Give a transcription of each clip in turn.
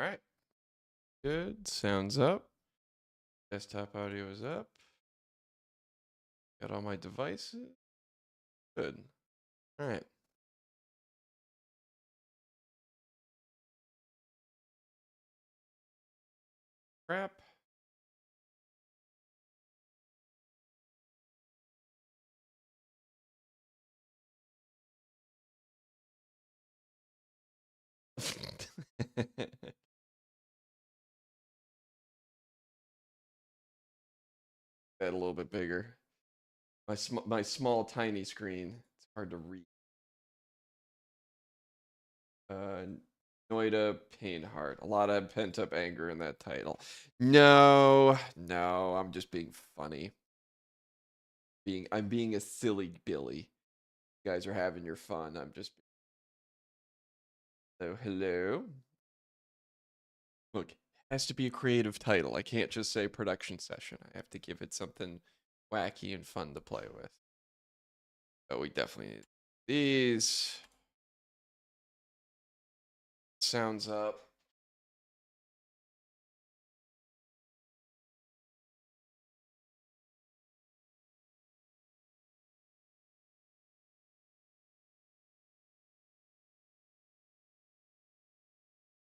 All right. Good. Sounds up. Desktop audio is up. Got all my devices. Good. All right. Crap. That a little bit bigger. My small tiny screen. It's hard to read. Noida Pain Heart. A lot of pent up anger in that title. No, I'm just being funny. I'm being a silly Billy. You guys are having your fun. I'm just. So hello. Look, it has to be a creative title. I can't just say production session. I have to give it something wacky and fun to play with. So we definitely need these. Sounds up.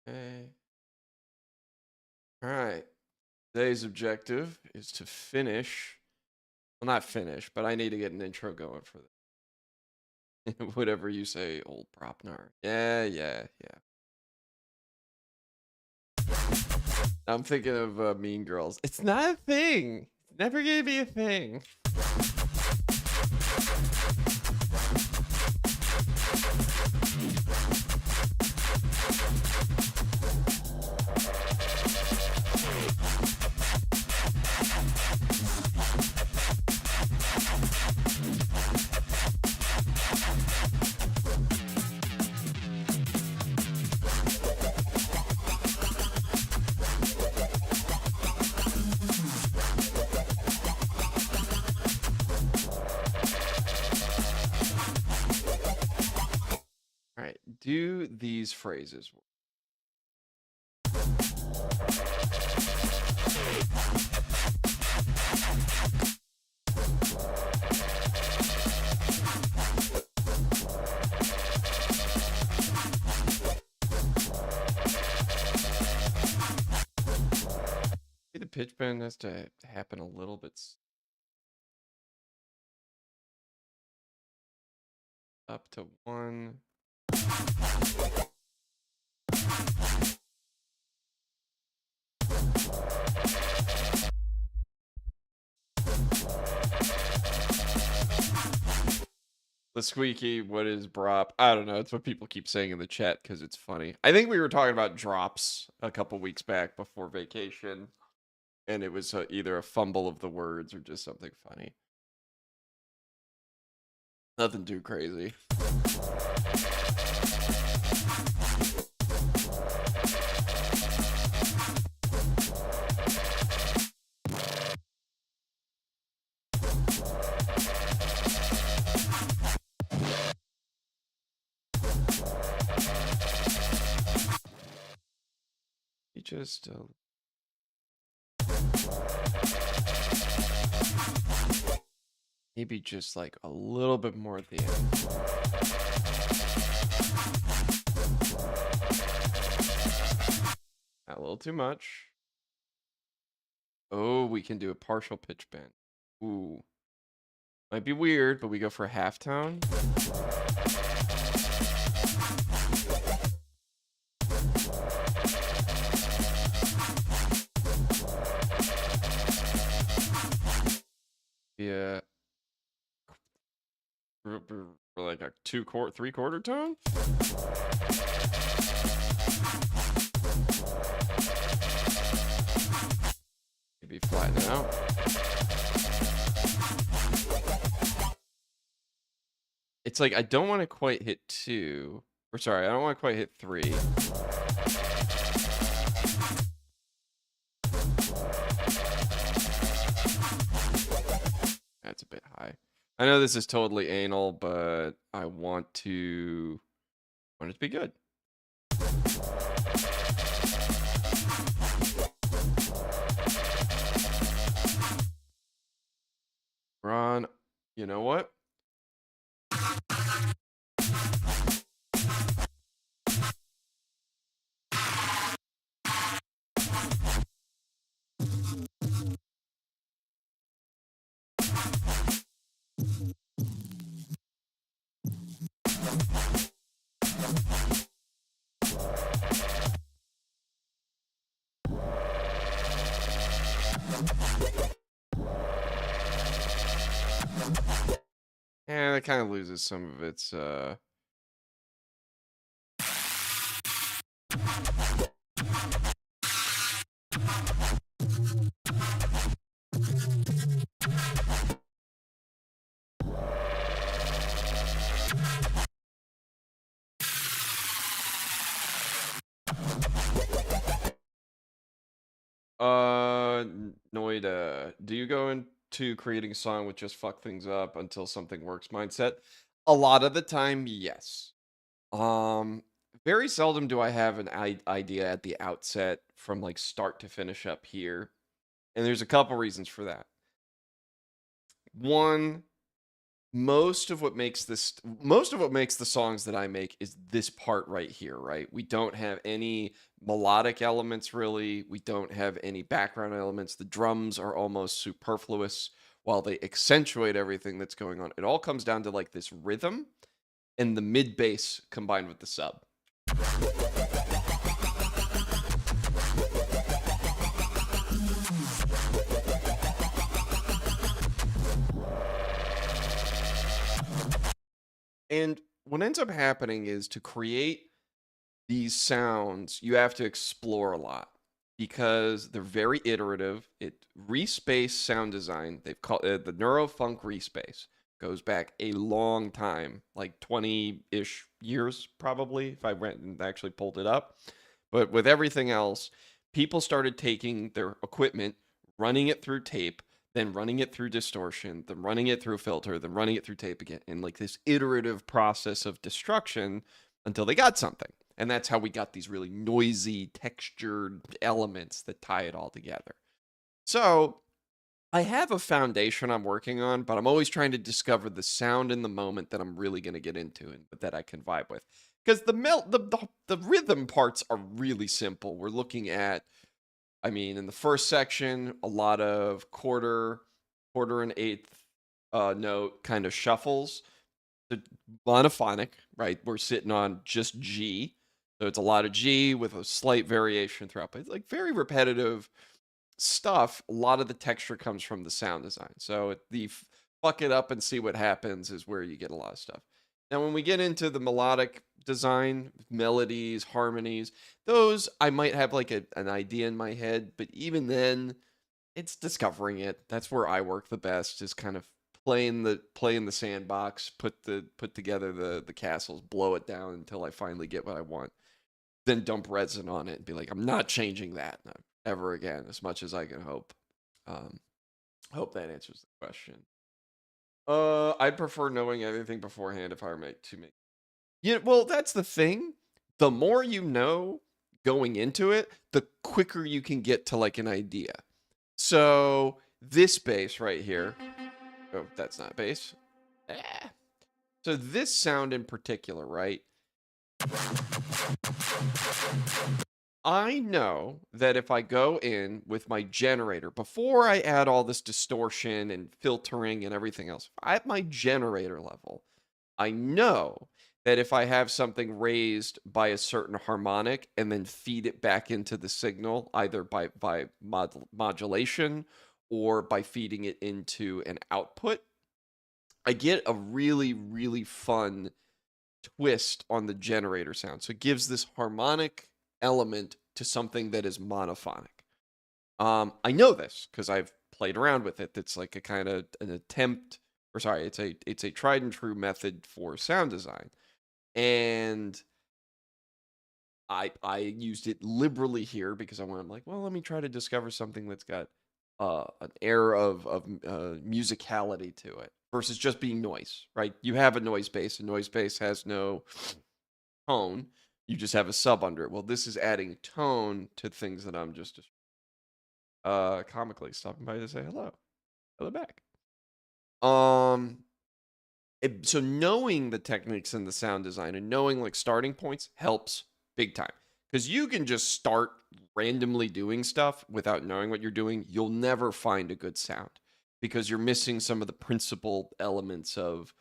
Okay. All right. Today's objective is to finish. Well, not finish, but I need to get an intro going for this. Whatever you say, old Bropnar. Yeah. I'm thinking of Mean Girls. It's not a thing. It's never gonna be a thing. All right, do these phrases. The pitch bend has to happen a little bit up to 1. The squeaky, what is Brop? I don't know. It's what people keep saying in the chat because it's funny. I think we were talking about drops a couple weeks back before vacation, and it was either a fumble of the words or just something funny. Nothing too crazy. You just maybe just like a little bit more at the end. A little too much. Oh, we can do a partial pitch bend. Ooh. Might be weird, but we go for a half tone. Yeah. Like a 3/4 tone. Maybe flatten it out. It's like I don't want to quite hit 2. Or sorry, I don't want to quite hit 3. That's a bit high. I know this is totally anal, but I want it to be good. You know what? Yeah, that kind of loses some of its Noida, do you go into creating a song with just fuck things up until something works mindset? A lot of the time, yes. Um, Very seldom do I have an idea at the outset from like start to finish up here. And there's a couple reasons for that. One, most of what makes the songs that I make is this part right here, right? We don't have any melodic elements really. We don't have any background elements. The drums are almost superfluous while they accentuate everything that's going on. It all comes down to like this rhythm and the mid bass combined with the sub. And what ends up happening is to create these sounds, you have to explore a lot because they're very iterative. It respace sound design. They've called the neurofunk respace. Goes back a long time, like 20-ish years probably, if I went and actually pulled it up. But with everything else, people started taking their equipment, running it through tape, then running it through distortion, then running it through filter, then running it through tape again, and like this iterative process of destruction until they got something. And that's how we got these really noisy, textured elements that tie it all together. So I have a foundation I'm working on, but I'm always trying to discover the sound in the moment that I'm really going to get into and that I can vibe with. Because the rhythm parts are really simple. We're looking at, I mean, in the first section, a lot of quarter and eighth note kind of shuffles. The monophonic, right? We're sitting on just G. So it's a lot of G with a slight variation throughout, but it's like very repetitive stuff. A lot of the texture comes from the sound design. So the fuck it up and see what happens is where you get a lot of stuff. Now, when we get into the melodic design, melodies, harmonies, those I might have like an idea in my head, but even then, it's discovering it. That's where I work the best, is kind of playing the sandbox, put together the castles, blow it down until I finally get what I want. Then dump resin on it and be like, I'm not changing that ever again, as much as I can hope. Um, hope that answers the question. I'd prefer knowing everything beforehand if I were to make. Yeah, well, that's the thing. The more you know going into it, the quicker you can get to like an idea. So this bass right here. Oh, that's not bass. Ah. So this sound in particular, right? I know that if I go in with my generator, before I add all this distortion and filtering and everything else, at my generator level, I know that if I have something raised by a certain harmonic and then feed it back into the signal, either by modulation or by feeding it into an output, I get a really, really fun twist on the generator sound. So it gives this harmonic element to something that is monophonic. I know this because I've played around with it. It's like a kind of an attempt, or sorry, it's a tried and true method for sound design, and I used it liberally here because I'm like, well, let me try to discover something that's got an air of musicality to it versus just being noise, right? You have a noise base. A noise base has no tone. You just have a sub under it. Well, this is adding tone to things that I'm just comically stopping by to say hello. Hello back. So knowing the techniques in the sound design and knowing like starting points helps big time. Because you can just start randomly doing stuff without knowing what you're doing. You'll never find a good sound because you're missing some of the principal elements of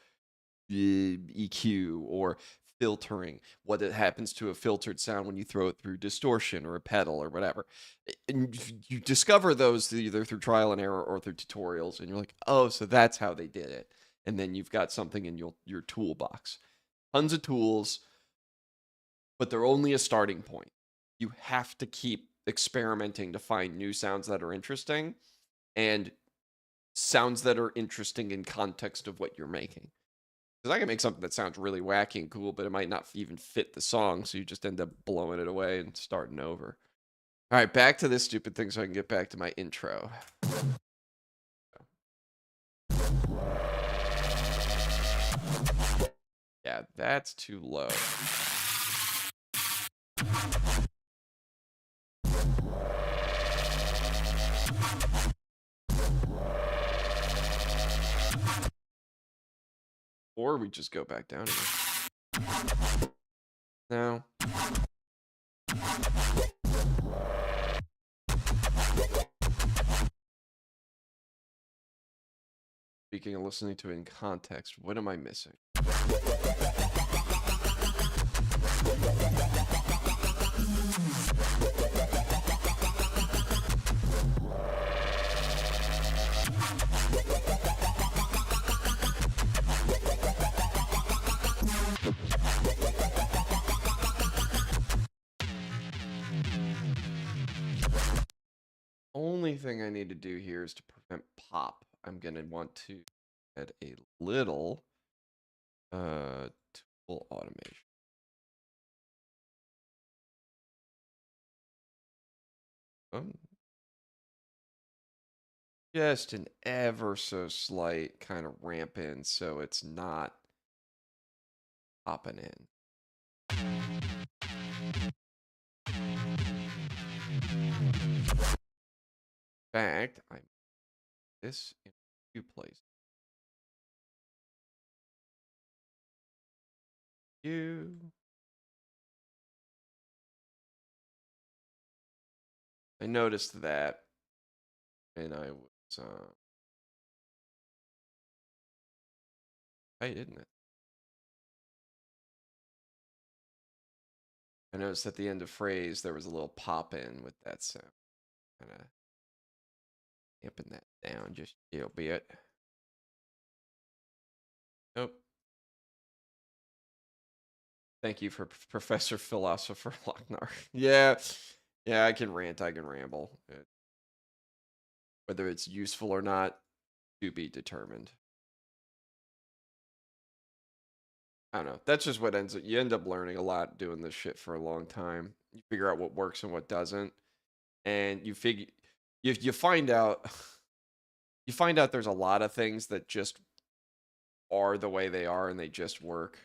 EQ or filtering, what it happens to a filtered sound when you throw it through distortion or a pedal or whatever. And you discover those either through trial and error or through tutorials, and you're like, oh, so that's how they did it. And then you've got something in your toolbox. Tons of tools, but they're only a starting point. You have to keep experimenting to find new sounds that are interesting and sounds that are interesting in context of what you're making. Because I can make something that sounds really wacky and cool, but it might not even fit the song, so you just end up blowing it away and starting over. All right, back to this stupid thing so I can get back to my intro. Yeah, that's too low. Or we just go back down again. No. Speaking and listening to it in context, what am I missing? Only thing I need to do here is to prevent pop. I'm going to want to add a little tool automation. Just an ever so slight kind of ramp in so it's not popping in. In fact, I this in a few places. I noticed that, and I was right, isn't it? I noticed at the end of phrase there was a little pop in with that sound. Kind of damping that down just a little bit. Nope. Thank you for Professor Philosopher Locknar. Yeah, I can rant, I can ramble. Whether it's useful or not, to be determined. I don't know. That's just what ends up. You end up learning a lot doing this shit for a long time. You figure out what works and what doesn't, and you find out you find out there's a lot of things that just are the way they are and they just work.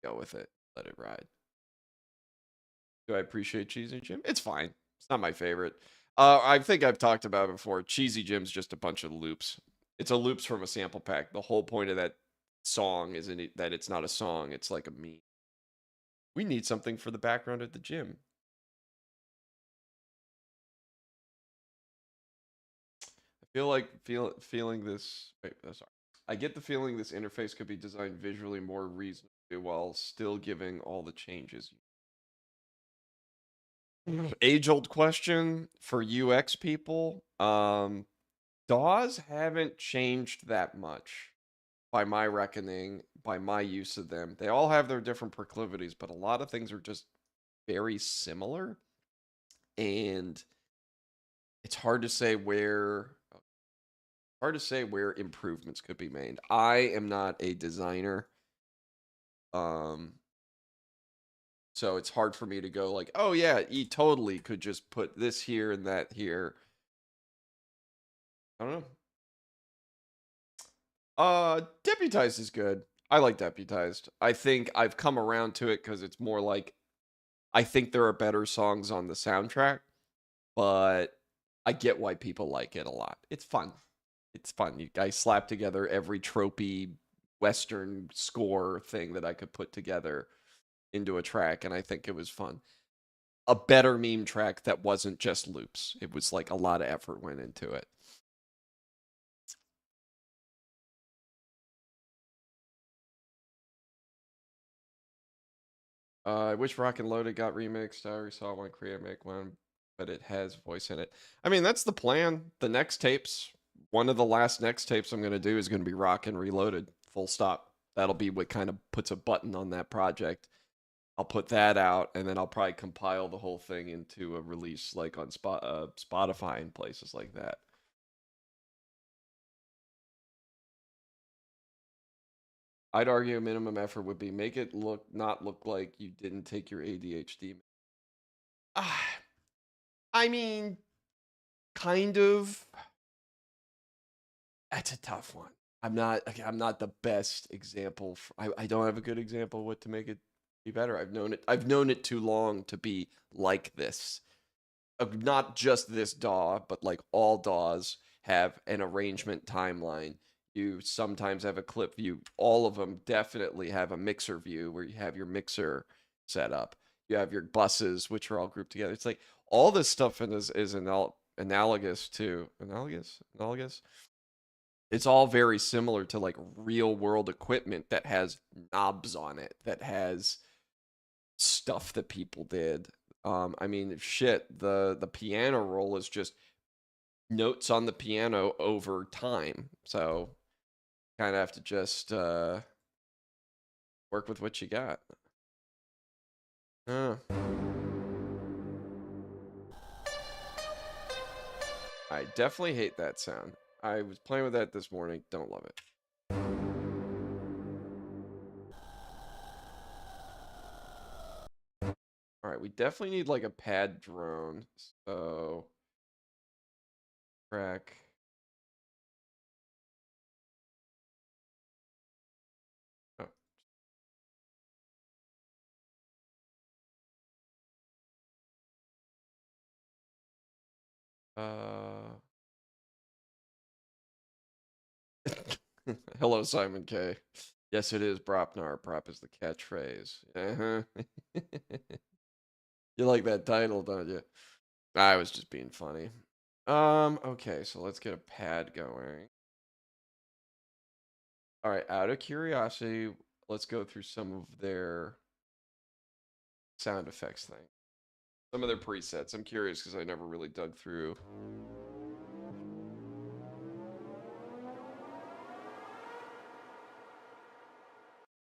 Go with it. Let it ride. Do I appreciate Cheesy Jim? It's fine. It's not my favorite. I think I've talked about it before. Cheesy Jim's just a bunch of loops. It's a loops from a sample pack. The whole point of that song isn't that it's not a song. It's like a meme. We need something for the background at the gym. I feel like feeling this. Wait, sorry. I get the feeling this interface could be designed visually more reasonably while still giving all the changes. Age-old question for UX people. DAWs haven't changed that much by my reckoning, by my use of them. They all have their different proclivities, but a lot of things are just very similar. And it's hard to say where improvements could be made. I am not a designer. So it's hard for me to go like, oh yeah, he totally could just put this here and that here. I don't know. Deputized is good. I like Deputized. I think I've come around to it because it's more like I think there are better songs on the soundtrack, but I get why people like it a lot. It's fun. It's fun. I slapped together every tropey Western score thing that I could put together into a track, and I think it was fun. A better meme track that wasn't just loops. It was like a lot of effort went into it. I wish Rock and Loaded got remixed. I already saw one creator make one, but it has voice in it. I mean, that's the plan. The next tapes, one of the last next tapes I'm going to do is going to be Rock and Reloaded, full stop. That'll be what kind of puts a button on that project. I'll put that out, and then I'll probably compile the whole thing into a release like on Spotify and places like that. I'd argue a minimum effort would be make it not look like you didn't take your ADHD. I mean, kind of. That's a tough one. I'm not the best example. I don't have a good example of what to make it be better. I've known it too long to be like this. Not just this DAW, but like all DAWs have an arrangement timeline. You sometimes have a clip view. All of them definitely have a mixer view where you have your mixer set up. You have your buses, which are all grouped together. It's like all this stuff is analogous to analogous. It's all very similar to like real world equipment that has knobs on it, that has stuff that people did. I mean, shit, the piano roll is just notes on the piano over time. So kind of have to just work with what you got. I definitely hate that sound. I was playing with that this morning. Don't love it. All right, we definitely need like a pad drone. So track. Oh. Hello, Simon K. Yes, it is Bropnar. Brop is the catchphrase. You like that title, don't you? I was just being funny. Okay, so let's get a pad going. All right, out of curiosity, let's go through some of their sound effects thing. Some of their presets. I'm curious because I never really dug through.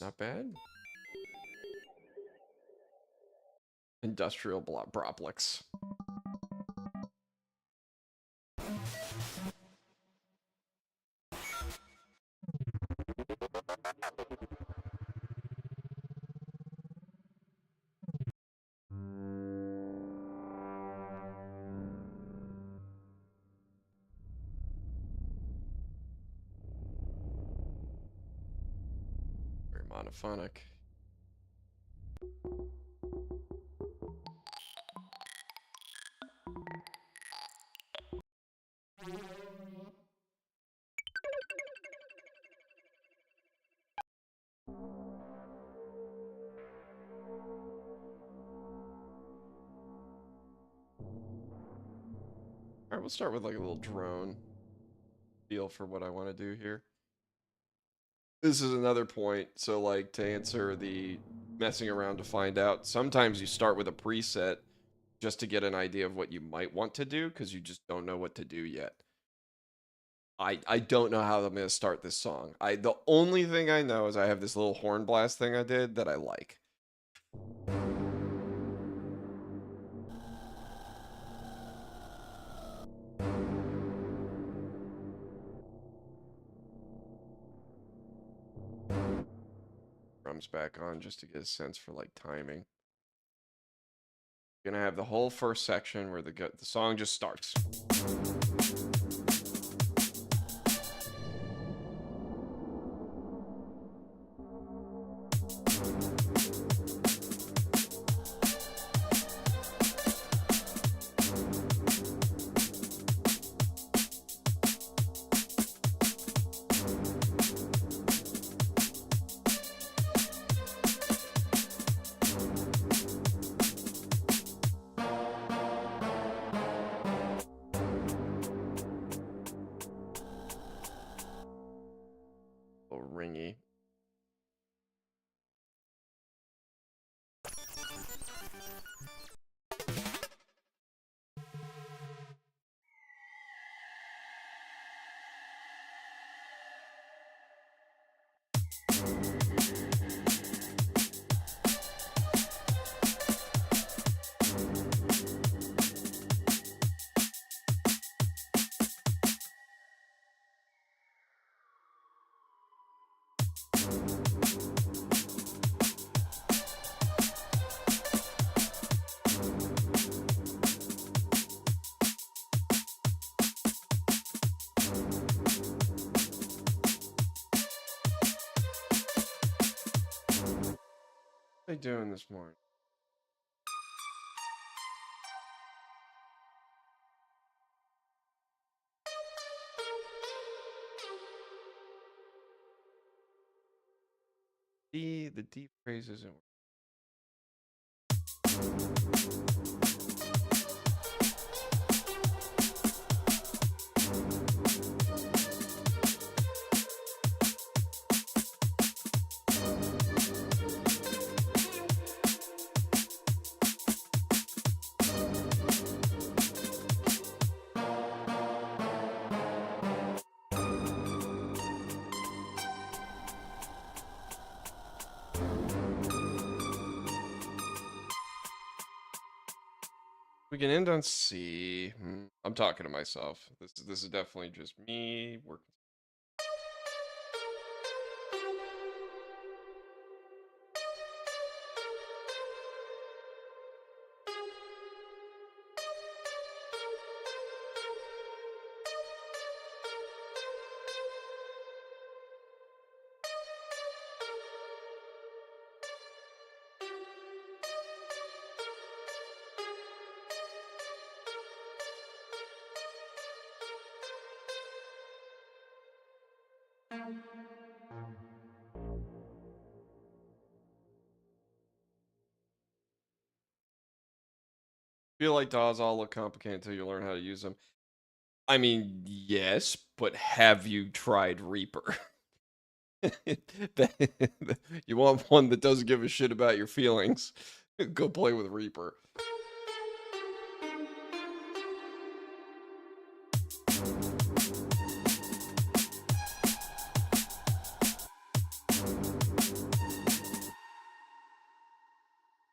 Not bad. Industrial Broplix. Very monophonic. All right, we'll start with like a little drone feel for what I want to do here. This is another point. So like to answer the messing around to find out, sometimes you start with a preset just to get an idea of what you might want to do because you just don't know what to do yet. I don't know how I'm going to start this song. The only thing I know is I have this little horn blast thing I did that I like. Drums back on just to get a sense for like timing. You're gonna have the whole first section where the song just starts. What are they doing this morning? The deep phrase isn't. We can end on C. I'm talking to myself. This is definitely just me working. Feel like DAWs all look complicated until you learn how to use them. I mean, yes, but have you tried Reaper? You want one that doesn't give a shit about your feelings? Go play with Reaper.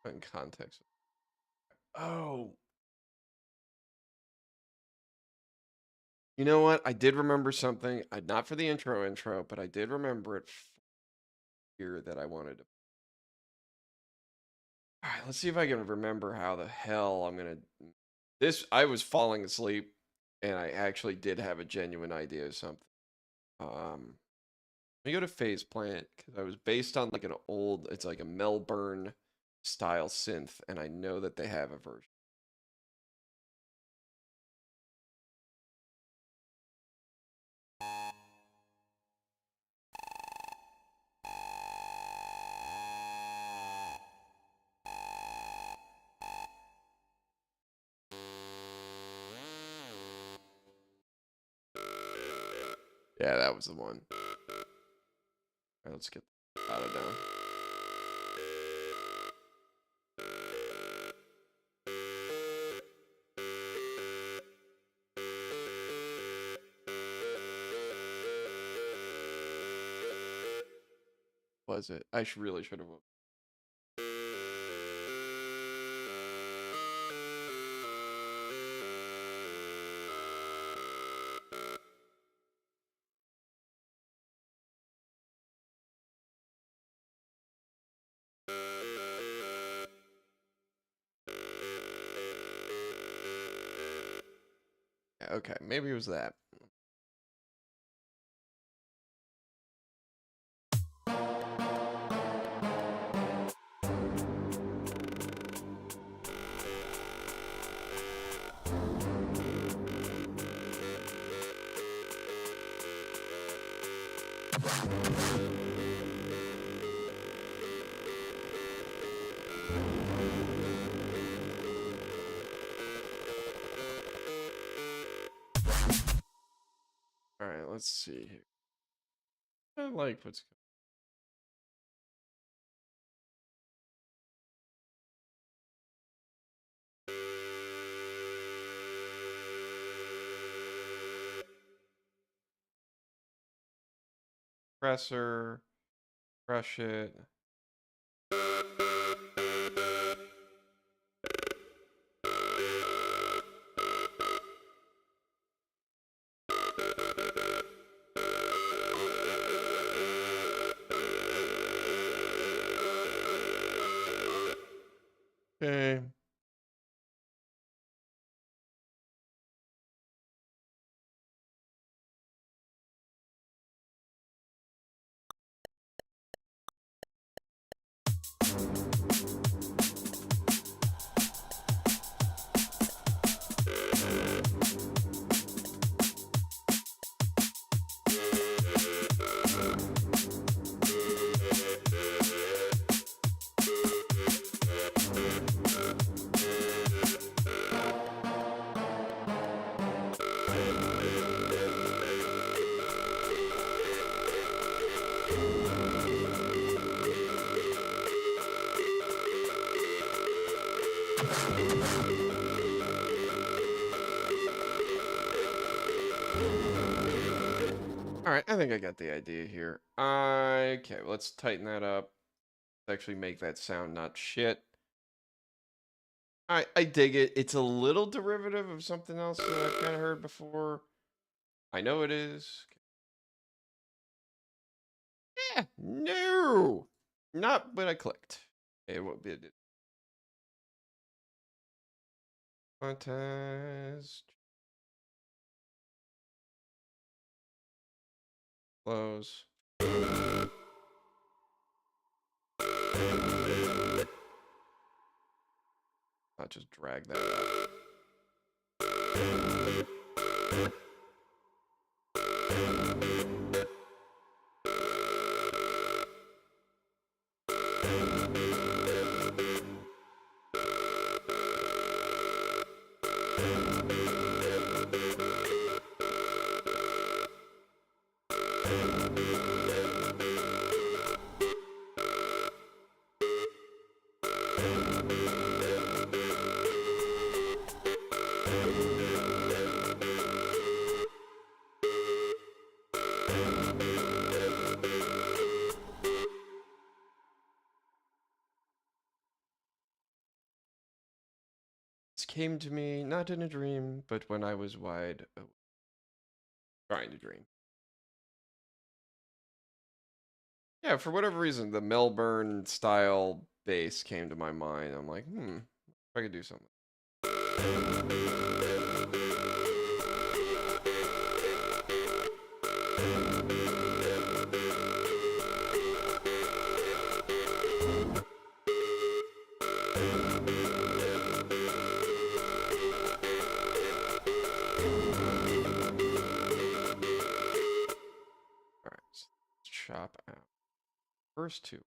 In context. Oh. You know what? I did remember something. Not for the intro, but I did remember it here that I wanted to. All right, let's see if I can remember how the hell I'm gonna. I was falling asleep, and I actually did have a genuine idea of something. Let me go to Phase Plant because I was based on like an old. It's like a Melbourne style synth, and I know that they have a version. Yeah, that was the one. All right, let's get out of down. Was it? I really should have. Yeah, okay, maybe it was that. All right, let's see here. I like what's compressor, crush it. Okay. All right, I think I got the idea here. Okay, let's tighten that up. Let's actually make that sound not shit. I dig it. It's a little derivative of something else that I've kind of heard before. I know it is. Yeah, no, not when I clicked. It won't be. Contest. Close. I'll just drag that out. This came to me not in a dream, but when I was wide awake, trying to dream. Yeah, for whatever reason, the Melbourne style bass came to my mind. I'm like, if I could do something. All right, so let's chop out first two.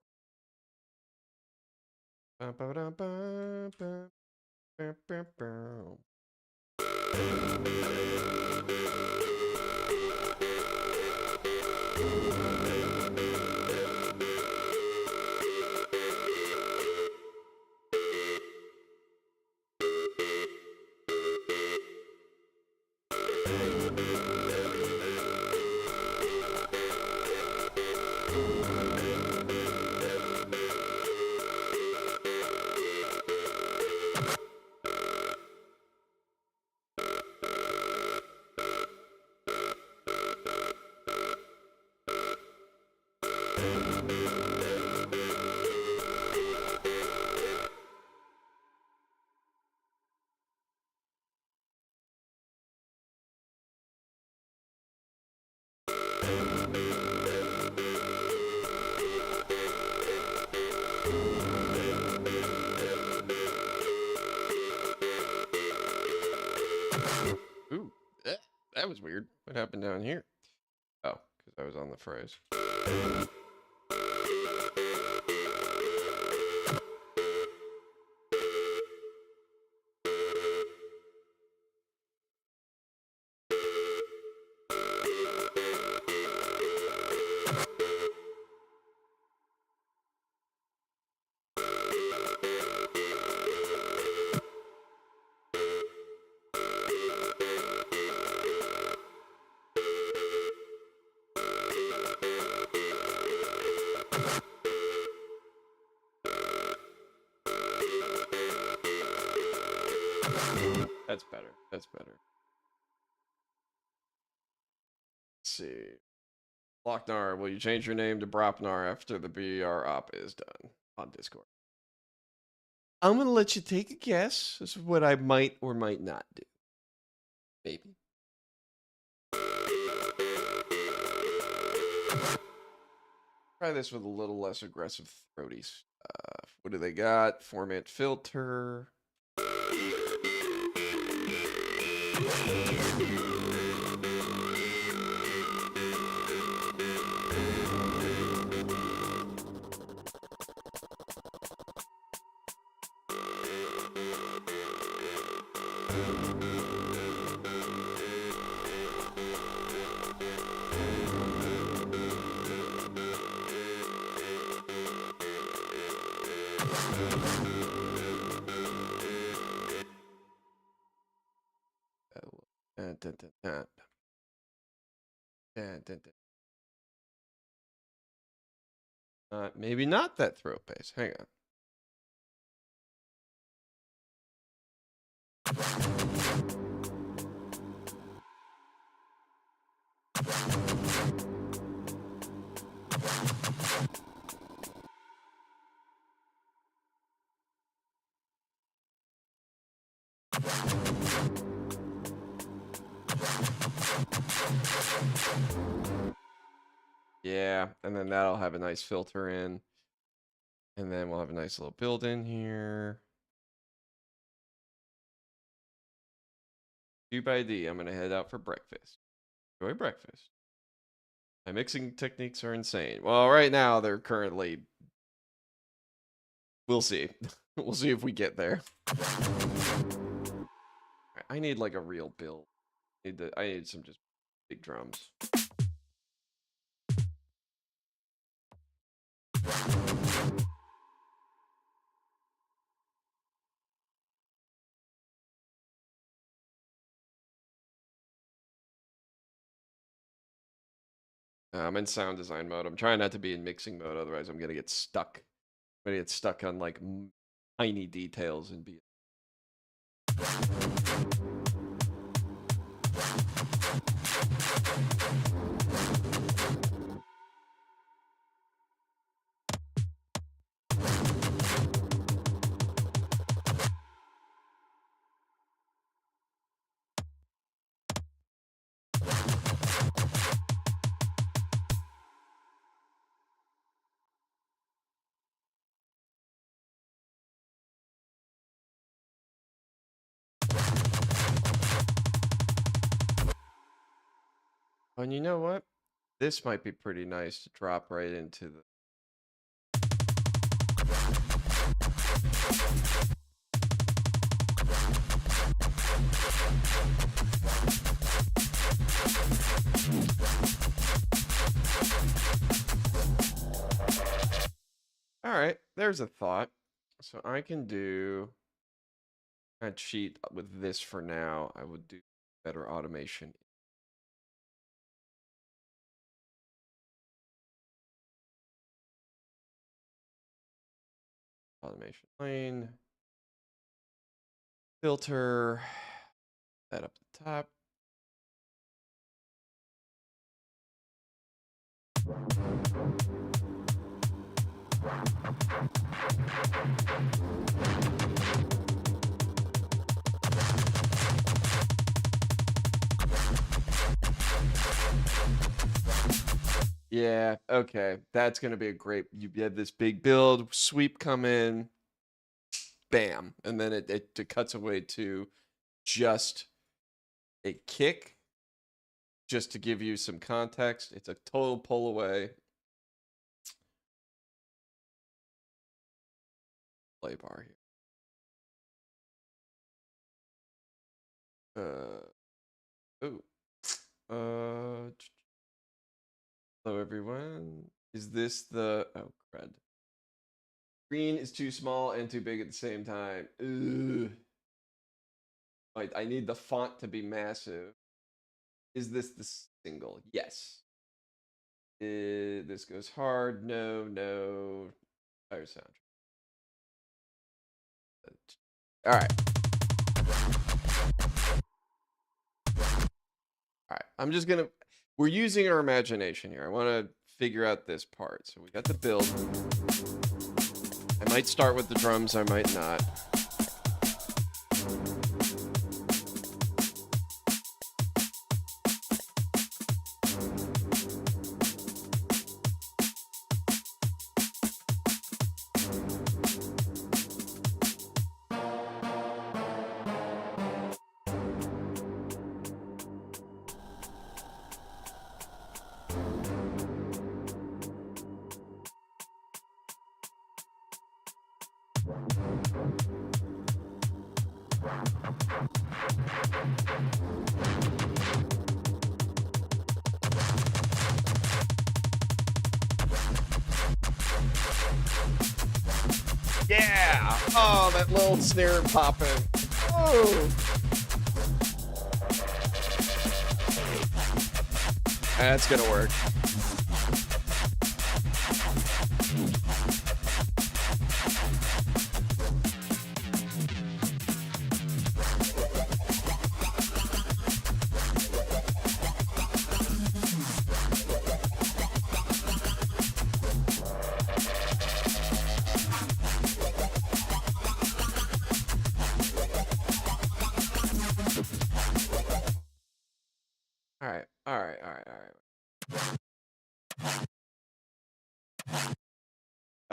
Ooh, that was weird. What happened down here? Oh, because I was on the phrase. That's better. That's better. Let's see. Locknar, will you change your name to Bropnar after the BR op is done on Discord? I'm going to let you take a guess. This is what I might or might not do. Maybe. Try this with a little less aggressive throaty stuff. What do they got? Format filter. Dun, dun, dun, dun. Dun, dun, dun. Maybe not that throat bass. Hang on. Yeah, and then that'll have a nice filter in. And then we'll have a nice little build in here. 2 by D. I'm going to head out for breakfast. Enjoy breakfast. My mixing techniques are insane. Well, right now they're currently... We'll see. We'll see if we get there. I need like a real build. I need some just big drums. I'm in sound design mode. I'm trying not to be in mixing mode, otherwise I'm gonna get stuck. I'm gonna get stuck on like tiny details and be. And you know what? This might be pretty nice to drop right into the. All right, there's a thought. So I can do. I'd cheat with this for now. I would do better automation. Automation lane. Filter. That up the top. Yeah, okay. That's going to be a great. You had this big build, sweep come in, bam. And then it cuts away to just a kick, just to give you some context. It's a total pull away. Play bar here. Hello everyone. Is this the crud? Green is too small and too big at the same time. Ugh. Right, I need the font to be massive. Is this the single? Yes. This goes hard. No. Fire sound. All right. All right. I'm just gonna. We're using our imagination here. I want to figure out this part. So we got the build. I might start with the drums. I might not. Yeah! Oh, that little snare popping. Oh! That's gonna work.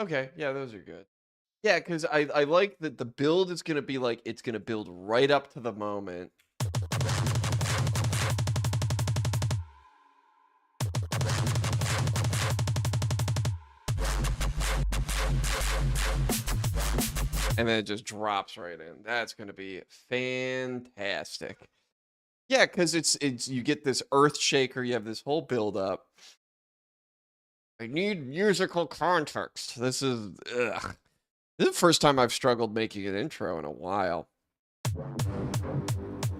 Okay, yeah, those are good. Yeah, because I like that the build is gonna be like, it's gonna build right up to the moment. And then it just drops right in. That's gonna be fantastic. Yeah, because it's you get this earth shaker, you have this whole build up. I need musical context. This is ugh. This is the first time I've struggled making an intro in a while.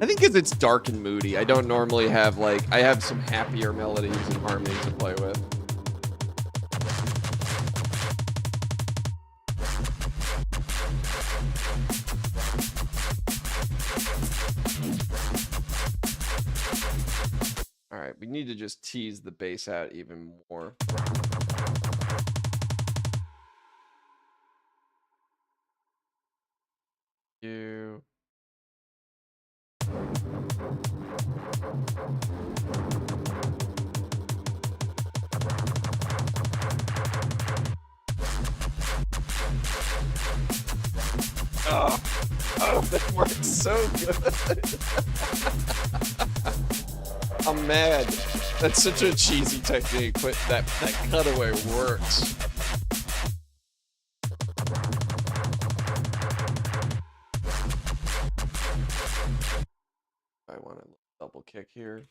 I think because it's dark and moody. I don't normally have I have some happier melodies and harmonies to play with. All right, we need to just tease the bass out even more. You. Oh, that works so good. I'm mad. That's such a cheesy technique, but that cutaway works. I want to double kick here.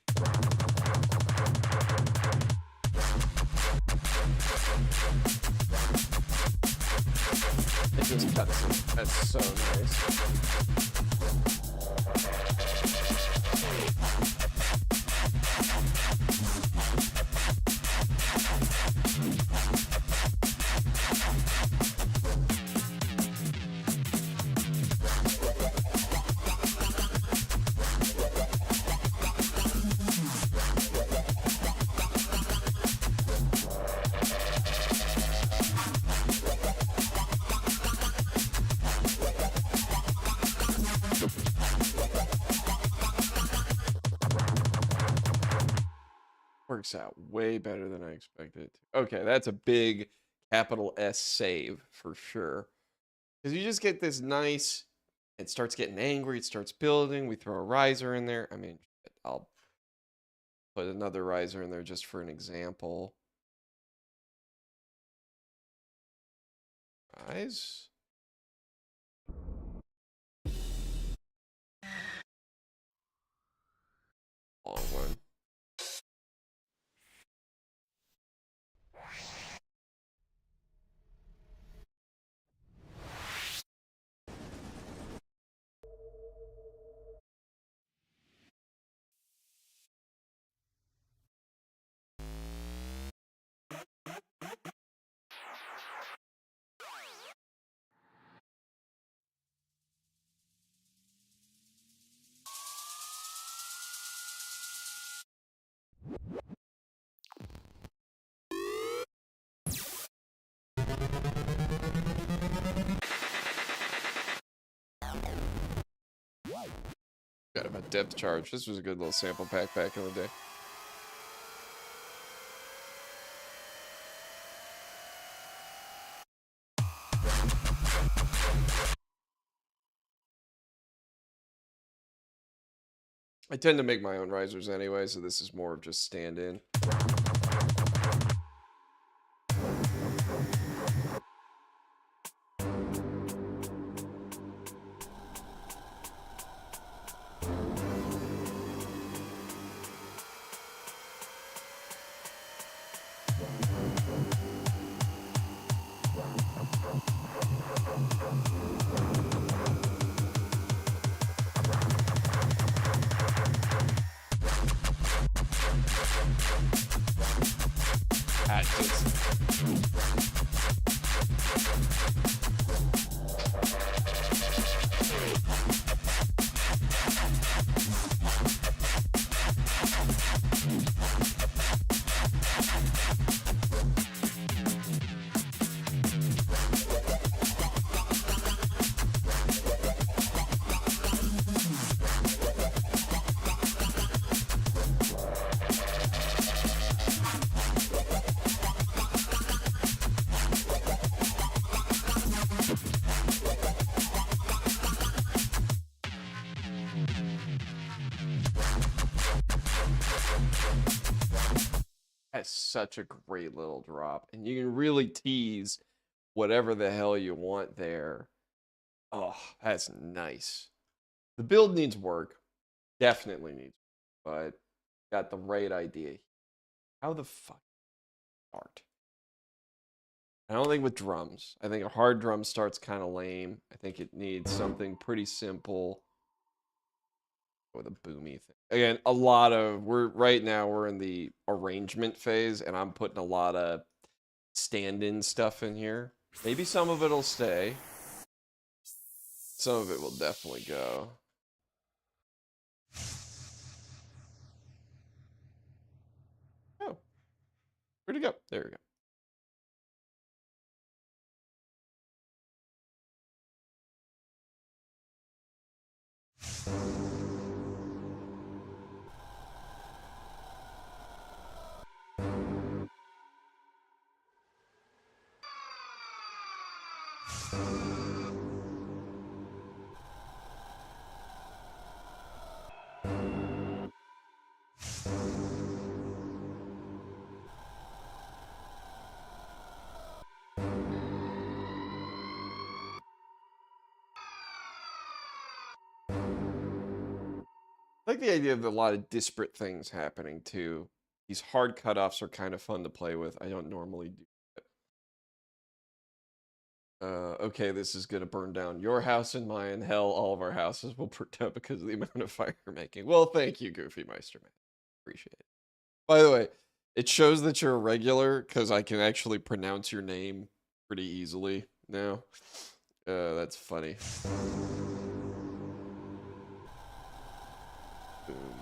It just cuts it. That's so nice. Works out way better than I expected it to. Okay, that's a big capital S save for sure. Because you just get this nice, it starts getting angry, it starts building, we throw a riser in there. I mean, I'll put another riser in there just for an example. Rise. Long one. Got about depth charge. This was a good little sample pack back in the day. I tend to make my own risers anyway, so this is more of just stand in. Yeah, that's such a great little drop. And you can really tease whatever the hell you want there. Oh, that's nice. The build needs work. Definitely needs work, but got the right idea. How the fuck start? I don't think with drums. I think a hard drum start's kind of lame. I think it needs something pretty simple with a boomy thing. Again, right now we're in the arrangement phase and I'm putting a lot of stand-in stuff in here. Maybe some of it'll stay. Some of it will definitely go. Oh. Where'd it go? There we go. I like the idea of a lot of disparate things happening too. These hard cutoffs are kind of fun to play with. I don't normally do it. Okay, this is gonna burn down your house and mine. Hell, all of our houses will burn down because of the amount of fire you're making. Well, thank you, Goofy Meister, man. Appreciate it. By the way, it shows that you're a regular because I can actually pronounce your name pretty easily now. That's funny. Boom.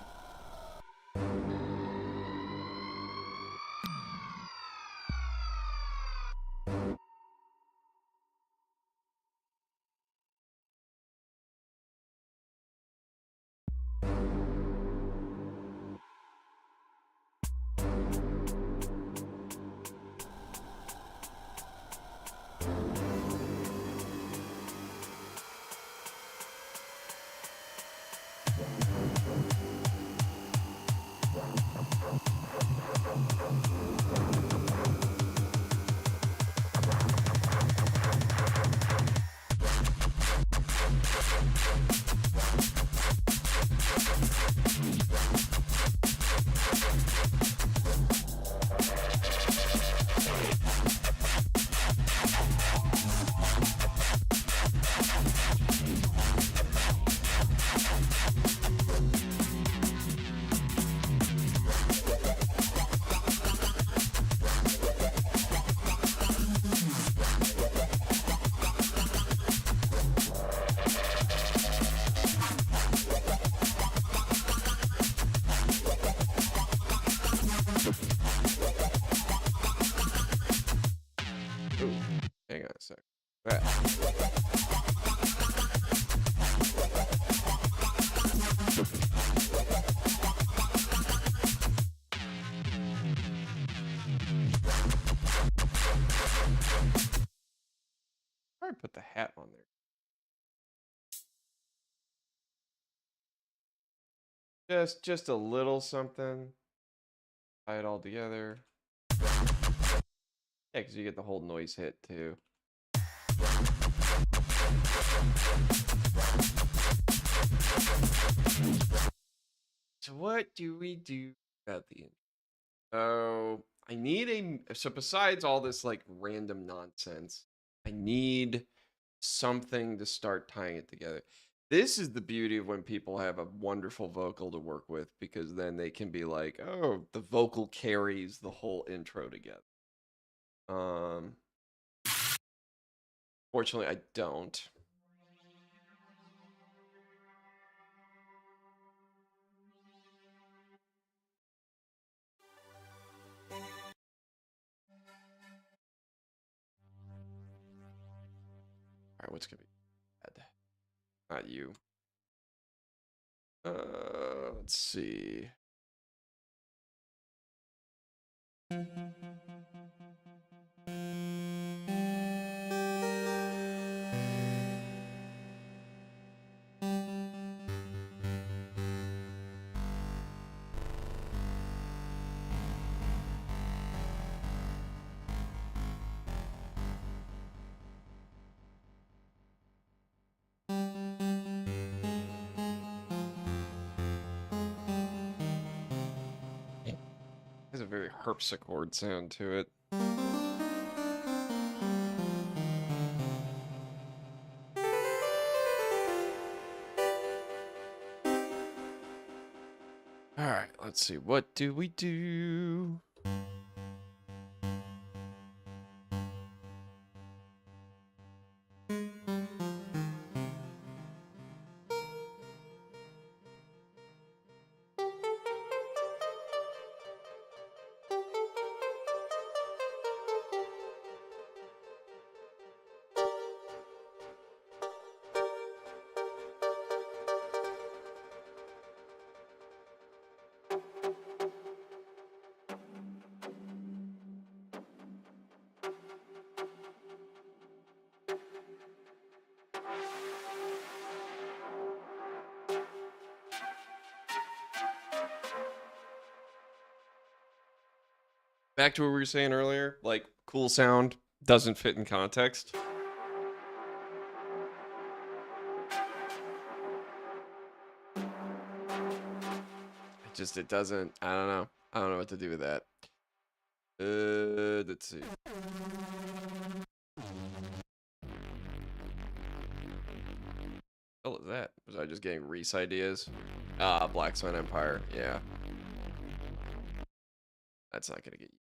Ooh, hang on a sec. All right, put the hat on there. Just a little something. Tie it all together. Yeah, because you get the whole noise hit too. So what do we do about the intro? Oh, I need so besides all this like random nonsense, I need something to start tying it together. This is the beauty of when people have a wonderful vocal to work with because then they can be like, oh, the vocal carries the whole intro together. Um, Fortunately, I don't. All right, what's gonna be bad? Not you. Let's see. Has a very harpsichord sound to it. All right, let's see. What do we do? Back to what we were saying earlier, like cool sound doesn't fit in context. It doesn't. I don't know. I don't know what to do with that. Let's see. What was that? Was I just getting Reese ideas? Ah, Black Sun Empire. Yeah. That's not gonna get you.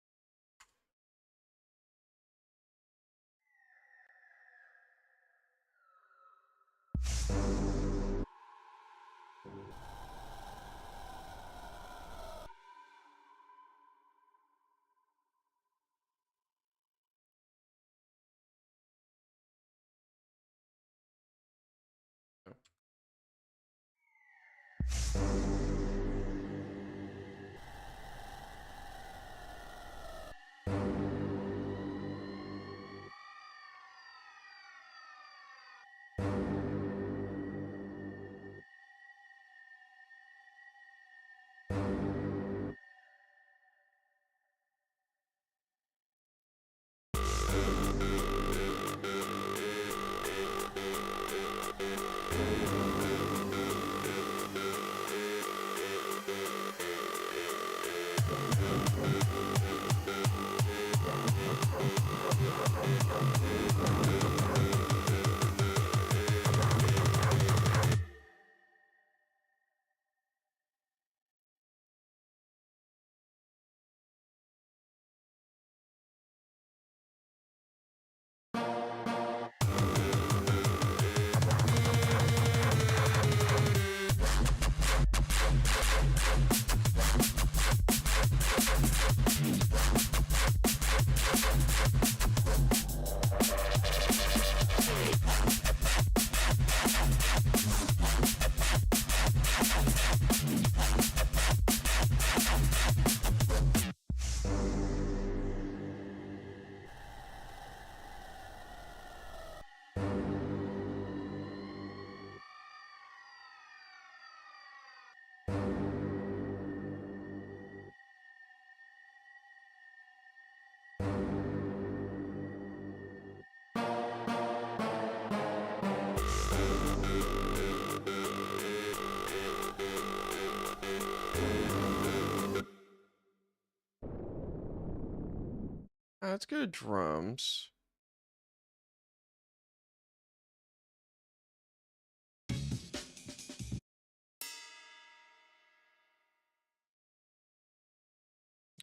That's good drums.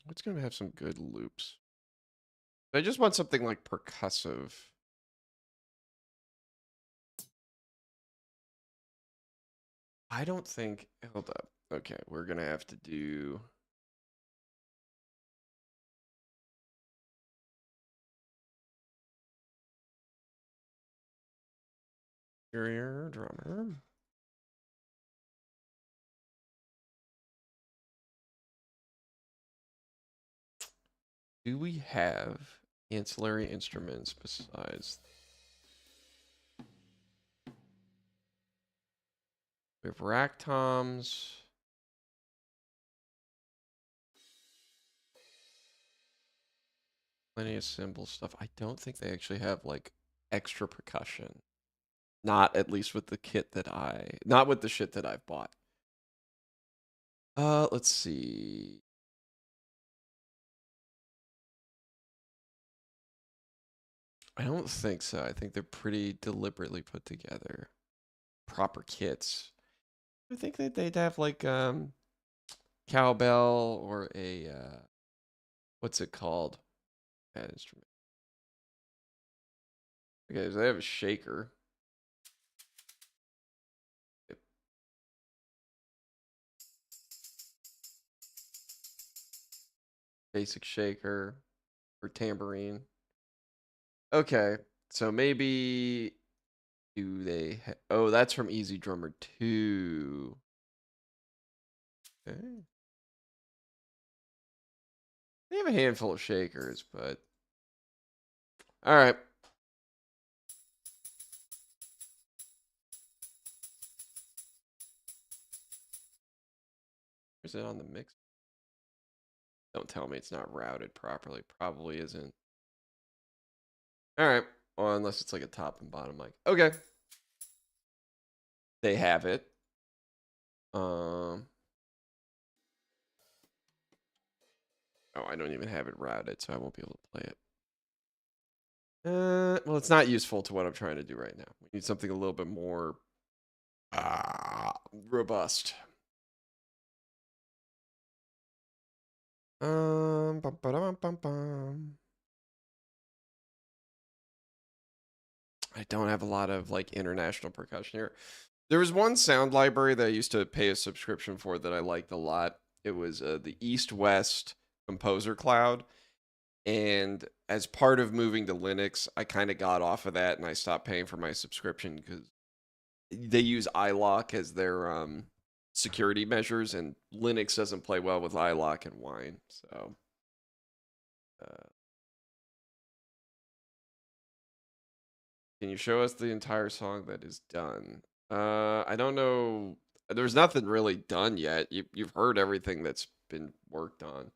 It's gonna have some good loops. I just want something like percussive. I don't think. Hold up. Okay, we're gonna have to do. Interior drummer. Do we have ancillary instruments besides? We have rack toms. Plenty of cymbal stuff. I don't think they actually have like extra percussion. Not at least with the kit that not with the shit that I've bought. Let's see. I don't think so. I think they're pretty deliberately put together. Proper kits. I think that they'd have like cowbell or a what's it called? That instrument. Okay, so they have a shaker. Basic shaker or tambourine. Okay, so maybe do they? Oh, that's from Easy Drummer 2. Okay. They have a handful of shakers, but all right. Is it on the mix? Don't tell me it's not routed properly. Probably isn't. All right. Well, unless it's like a top and bottom mic. Okay. They have it. Oh, I don't even have it routed, so I won't be able to play it. Well, it's not useful to what I'm trying to do right now. We need something a little bit more robust. Bum, ba-dum, bum, bum. I don't have a lot of like international percussion here. There was one sound library that I used to pay a subscription for that I liked a lot. It was the East West Composer Cloud. And as part of moving to Linux, I kind of got off of that and I stopped paying for my subscription because they use iLock as their security measures, and Linux doesn't play well with iLock and Wine. So, can you show us the entire song that is done? I don't know. There's nothing really done yet. You've heard everything that's been worked on.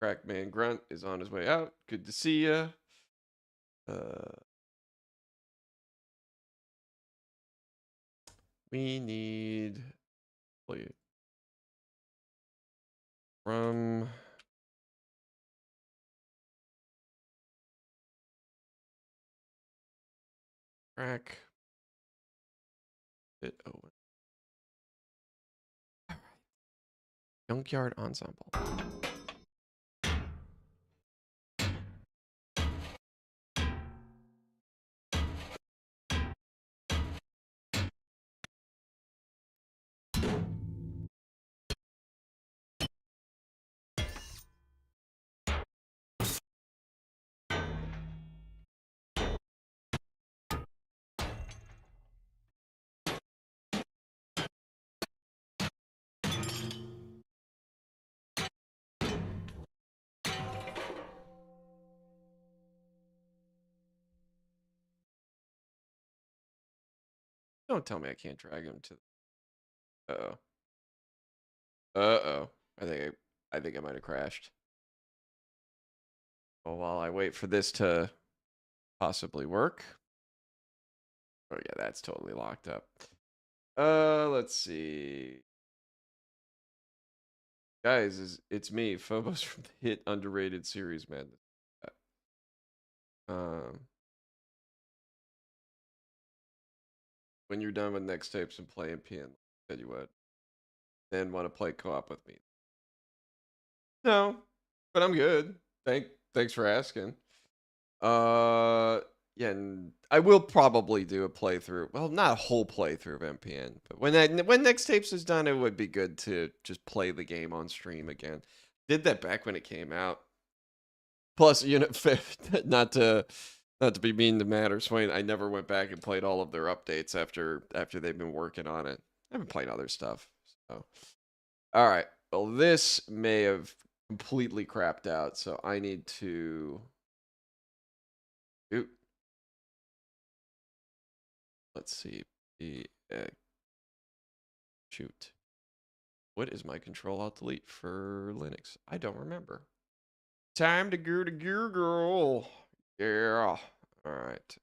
Crackman Grunt is on his way out. Good to see ya. We need play from crack it Owen. All right. Junkyard Ensemble. Don't tell me I can't drag him to. Uh-oh. Uh-oh. I think I might have crashed. Well, while I wait for this to possibly work. Oh yeah, that's totally locked up. Let's see. Guys, it's me, Phobos from the hit underrated series, man. Um, when you're done with next tapes and playing piano, said you would. Then want to play co-op with me. No, but I'm good. Thanks for asking. Yeah, and I will probably do a playthrough. Well, not a whole playthrough of MPN, but when Next Tapes is done, it would be good to just play the game on stream again. Did that back when it came out. Plus, not to be mean to Matt or Swain, I never went back and played all of their updates after they've been working on it. I've been playing other stuff. So, all right. Well, this may have completely crapped out, so I need to. Ooh, let's see. Shoot. What is my Control Alt Delete for Linux? I don't remember. Time to go to Gear Girl. Yeah. All right.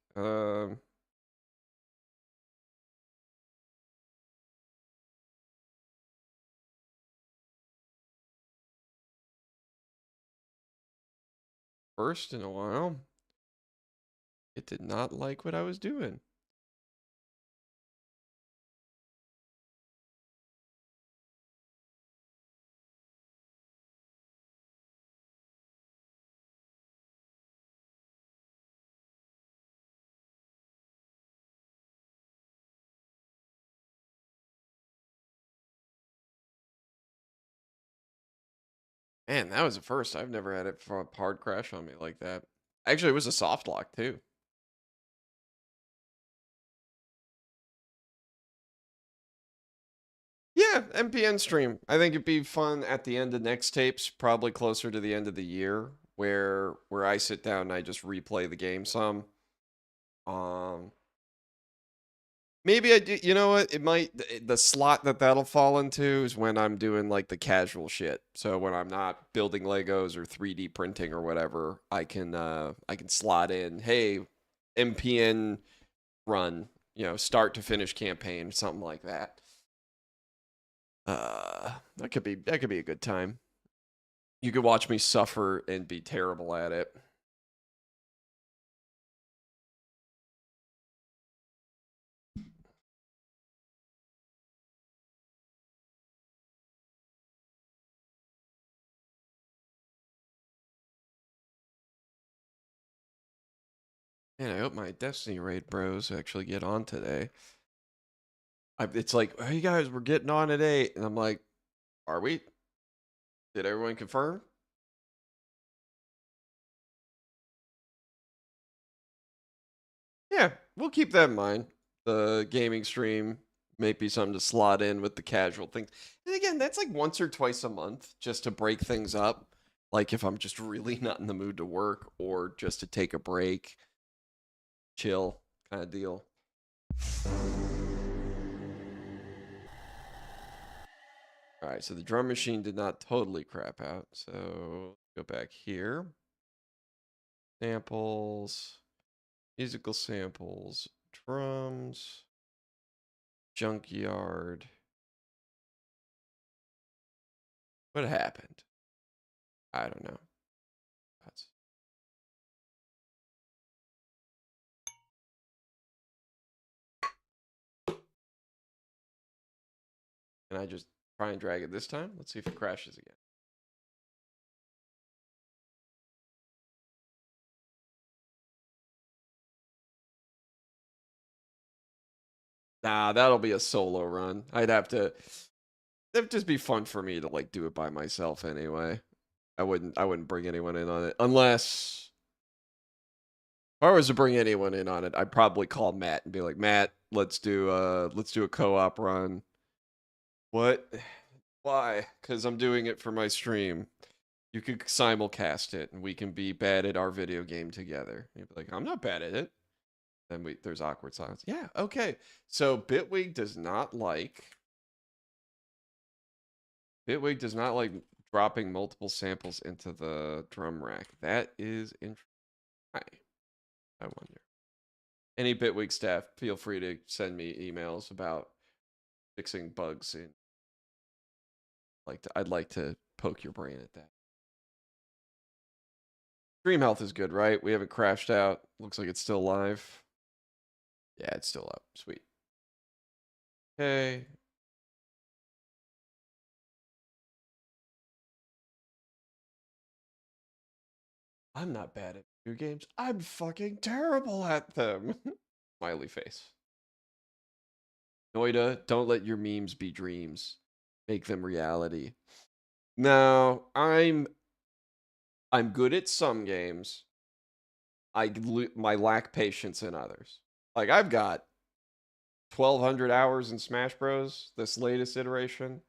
First in a while, it did not like what I was doing. Man, that was a first. I've never had it for a hard crash on me like that. Actually, it was a soft lock too. Yeah, MPN stream. I think it'd be fun at the end of next tapes, probably closer to the end of the year, where I sit down and I just replay the game some. Um, Maybe I do. You know what? It might the slot that'll fall into is when I'm doing like the casual shit. So when I'm not building Legos or 3D printing or whatever, I can slot in, hey, MPN run, start to finish campaign, something like that. That could be a good time. You could watch me suffer and be terrible at it. Man, I hope my Destiny raid bros actually get on today. It's like, hey guys, we're getting on at 8, and I'm like, are we? Did everyone confirm? Yeah, we'll keep that in mind. The gaming stream may be something to slot in with the casual things. And again, that's like once or twice a month just to break things up. Like if I'm just really not in the mood to work or just to take a break, chill kind of deal. All right, so the drum machine did not totally crap out. So go back here. Samples, musical samples, drums, junkyard. What happened? I don't know. That's... Can I just try and drag it this time? Let's see if it crashes again. Nah, that'll be a solo run. It'd just be fun for me to like do it by myself anyway. I wouldn't bring anyone in on it unless if I was to bring anyone in on it, I'd probably call Matt and be like, Matt, let's do a co-op run. What? Why? Because I'm doing it for my stream. You could simulcast it and we can be bad at our video game together. You'd be like, I'm not bad at it. Then there's awkward silence. Yeah, okay. So Bitwig does not like dropping multiple samples into the drum rack. That is interesting. I wonder. Any Bitwig staff, feel free to send me emails about fixing bugs in. I'd like to poke your brain at that. Stream health is good, right? We haven't crashed out. Looks like it's still live. Yeah, it's still up. Sweet. Okay. I'm not bad at video games. I'm fucking terrible at them. Smiley face. Noida, don't let your memes be dreams. Make them reality. No, I'm good at some games. I lack patience in others. Like I've got 1,200 hours in Smash Bros. This latest iteration.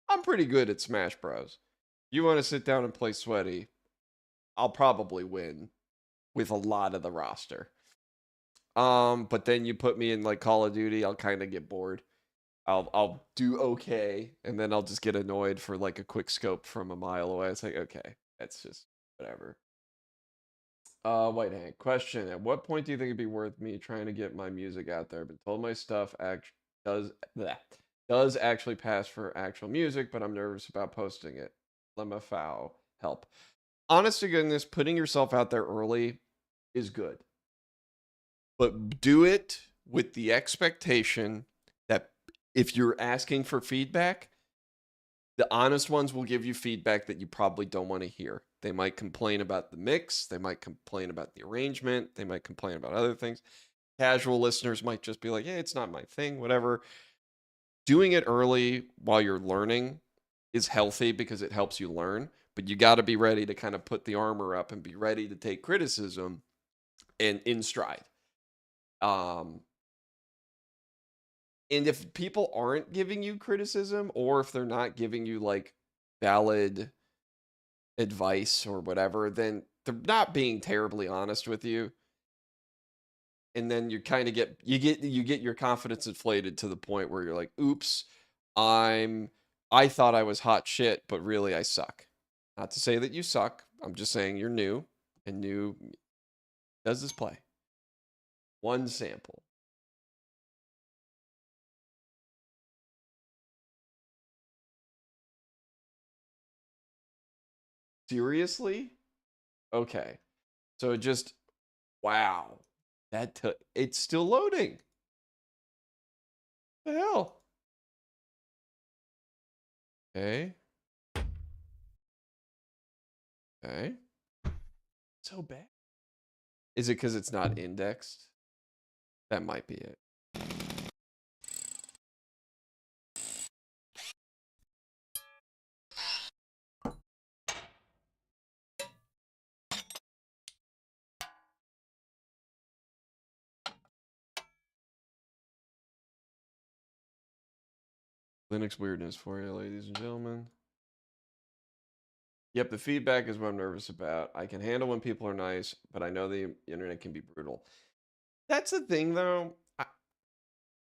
I'm pretty good at Smash Bros. You want to sit down and play sweaty? I'll probably win with a lot of the roster. But then you put me in like Call of Duty, I'll kind of get bored. I'll do okay, and then I'll just get annoyed for like a quick scope from a mile away. It's like, okay, that's just whatever. White Hank, question: at what point do you think it'd be worth me trying to get my music out there? Been told my stuff does that does actually pass for actual music, but I'm nervous about posting it. Lemafau, help. Honest to goodness, putting yourself out there early is good, but do it with the expectation that if you're asking for feedback, the honest ones will give you feedback that you probably don't want to hear. They might complain about the mix, they might complain about the arrangement, they might complain about other things. Casual listeners might just be like, "Hey, it's not my thing," whatever. Doing it early while you're learning is healthy because it helps you learn, but you got to be ready to kind of put the armor up and be ready to take criticism and in stride. And if people aren't giving you criticism, or if they're not giving you like valid advice or whatever, then they're not being terribly honest with you. And then you kind of get your confidence inflated to the point where you're like, oops, I thought I was hot shit, but really I suck. Not to say that you suck. I'm just saying you're new, and new does this play. One sample. Seriously? Okay. So it just, wow. That took, it's still loading. The hell? Okay. Okay. So bad. Is it because it's not indexed? That might be it. Linux weirdness for you, ladies and gentlemen. Yep, the feedback is what I'm nervous about. I can handle when people are nice, but I know the internet can be brutal. That's the thing, though.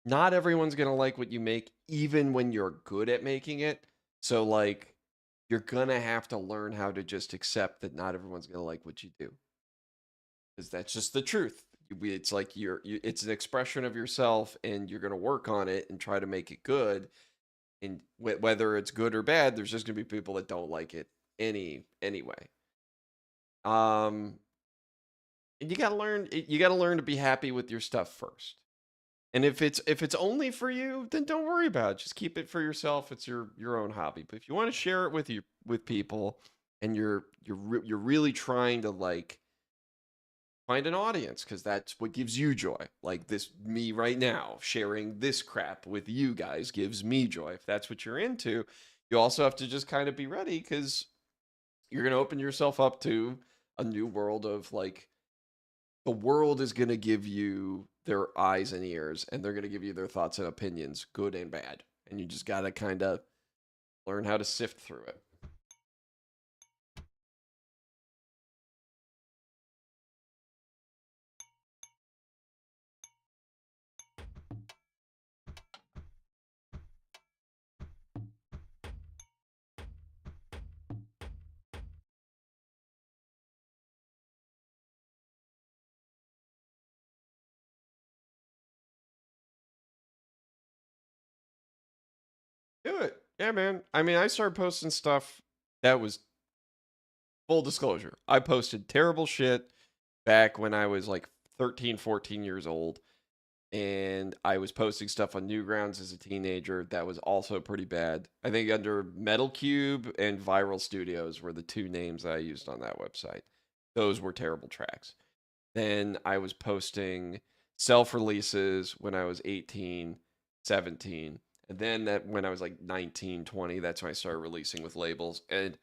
Not everyone's going to like what you make, even when you're good at making it. So, like, you're going to have to learn how to just accept that not everyone's going to like what you do. Because that's just the truth. It's like it's an expression of yourself, and you're going to work on it and try to make it good. And whether it's good or bad, there's just going to be people that don't like it anyway. And you got to learn to be happy with your stuff first. And if it's only for you, then don't worry about it. Just keep it for yourself. It's your own hobby. But if you want to share it with people, and you're really trying to like find an audience, because that's what gives you joy. Like this, me right now sharing this crap with you guys gives me joy. If that's what you're into, you also have to just kind of be ready, because you're going to open yourself up to a new world of like, the world is going to give you their eyes and ears, and they're going to give you their thoughts and opinions, good and bad. And you just got to kind of learn how to sift through it. Do it. Yeah, man. I mean, I started posting stuff that was full disclosure. I posted terrible shit back when I was like 13, 14 years old. And I was posting stuff on Newgrounds as a teenager that was also pretty bad. I think under Metal Cube and Viral Studios were the two names I used on that website. those were terrible tracks. Then I was posting self-releases when I was 18, 17. And then that when I was like 19, 20, that's when I started releasing with labels. And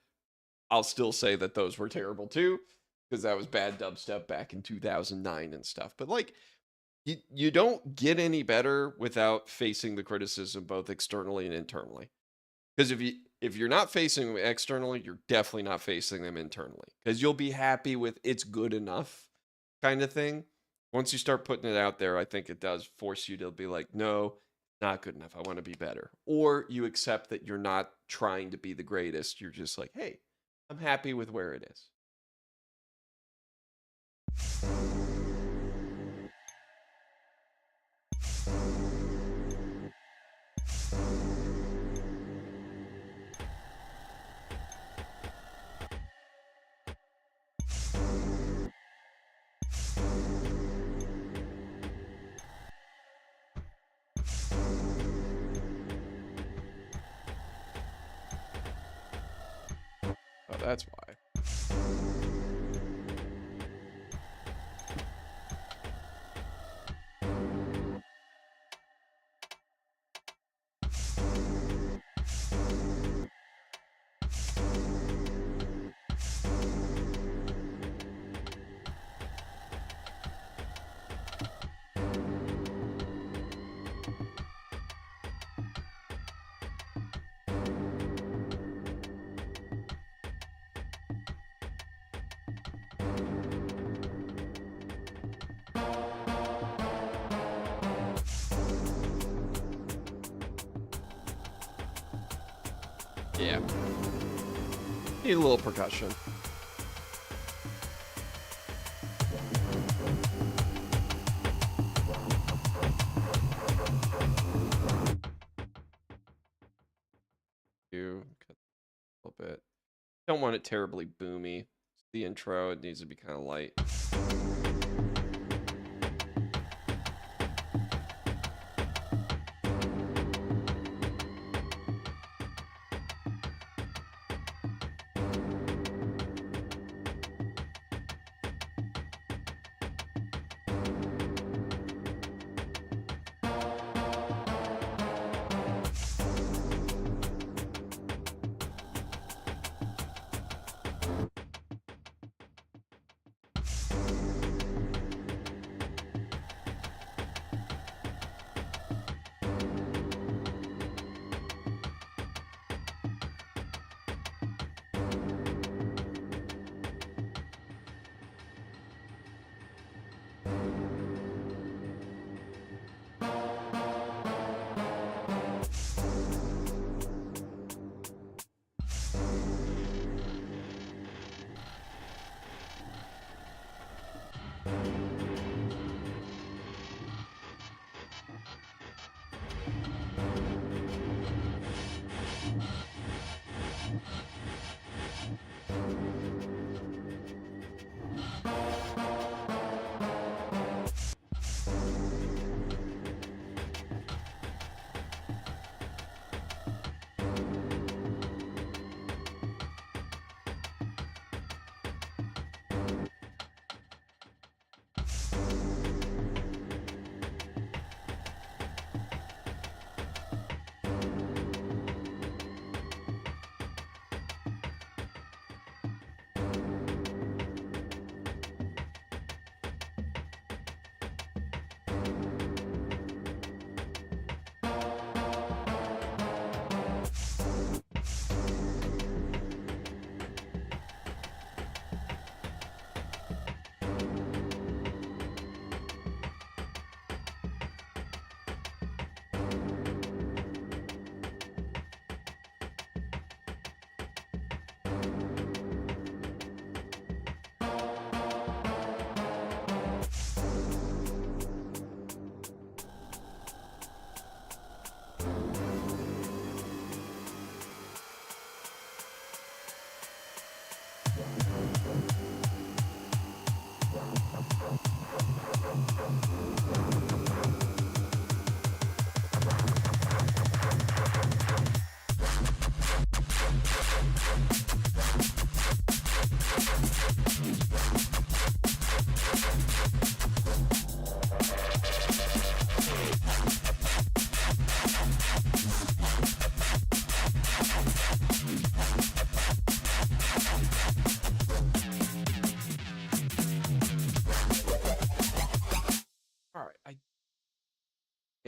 I'll still say that those were terrible too, because that was bad dubstep back in 2009 and stuff. But like, you don't get any better without facing the criticism both externally and internally. Because if you're not facing them externally, you're definitely not facing them internally. Because you'll be happy with it's good enough kind of thing. Once you start putting it out there, I think it does force you to be like, no, not good enough. I want to be better. Or you accept that you're not trying to be the greatest. You're just like, hey, I'm happy with where it is. Oh, that's why. Yeah. Need a little percussion. You cut a little bit. Don't want it terribly boomy. The intro, it needs to be kind of light.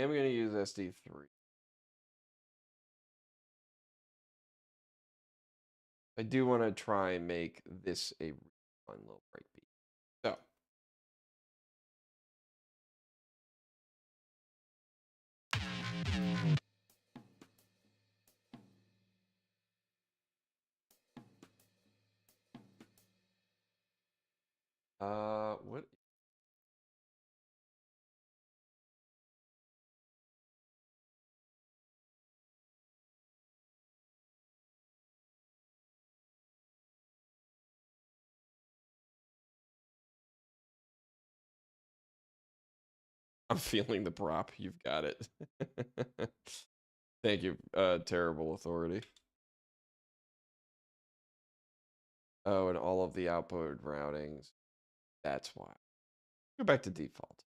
I'm going to use SD3. I do want to try and make this a fun little breakbeat. So. What? I'm feeling the Brop. You've got it. Thank you, terrible authority. Oh, and all of the output routings. That's why. Go back to default.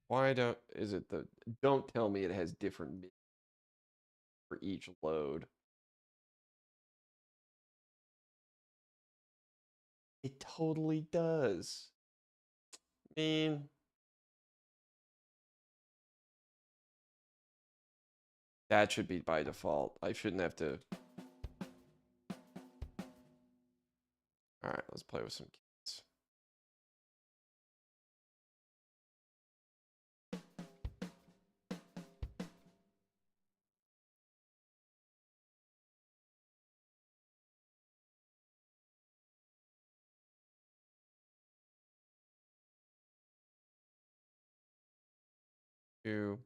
Why is it don't tell me it has different mid for each load. It totally does. I mean, that should be by default. I shouldn't have to. All right, let's play with some kids. Two.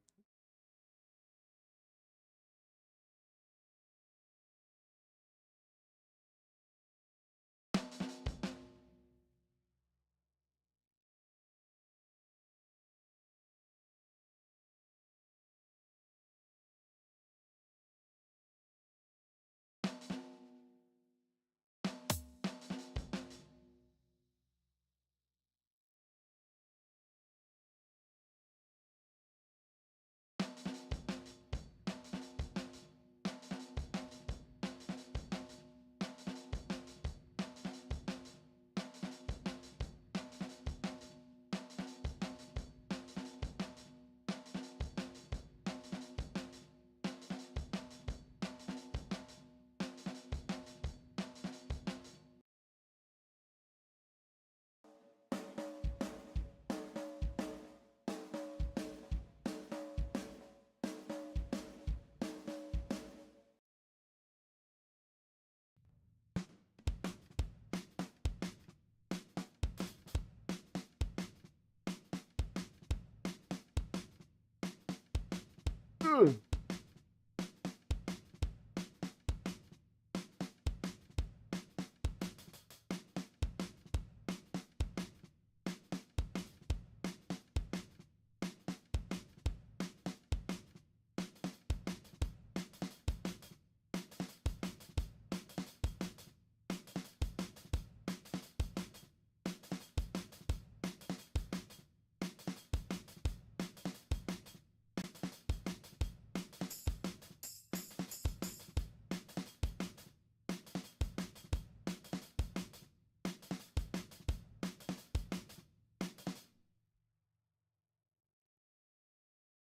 Ugh.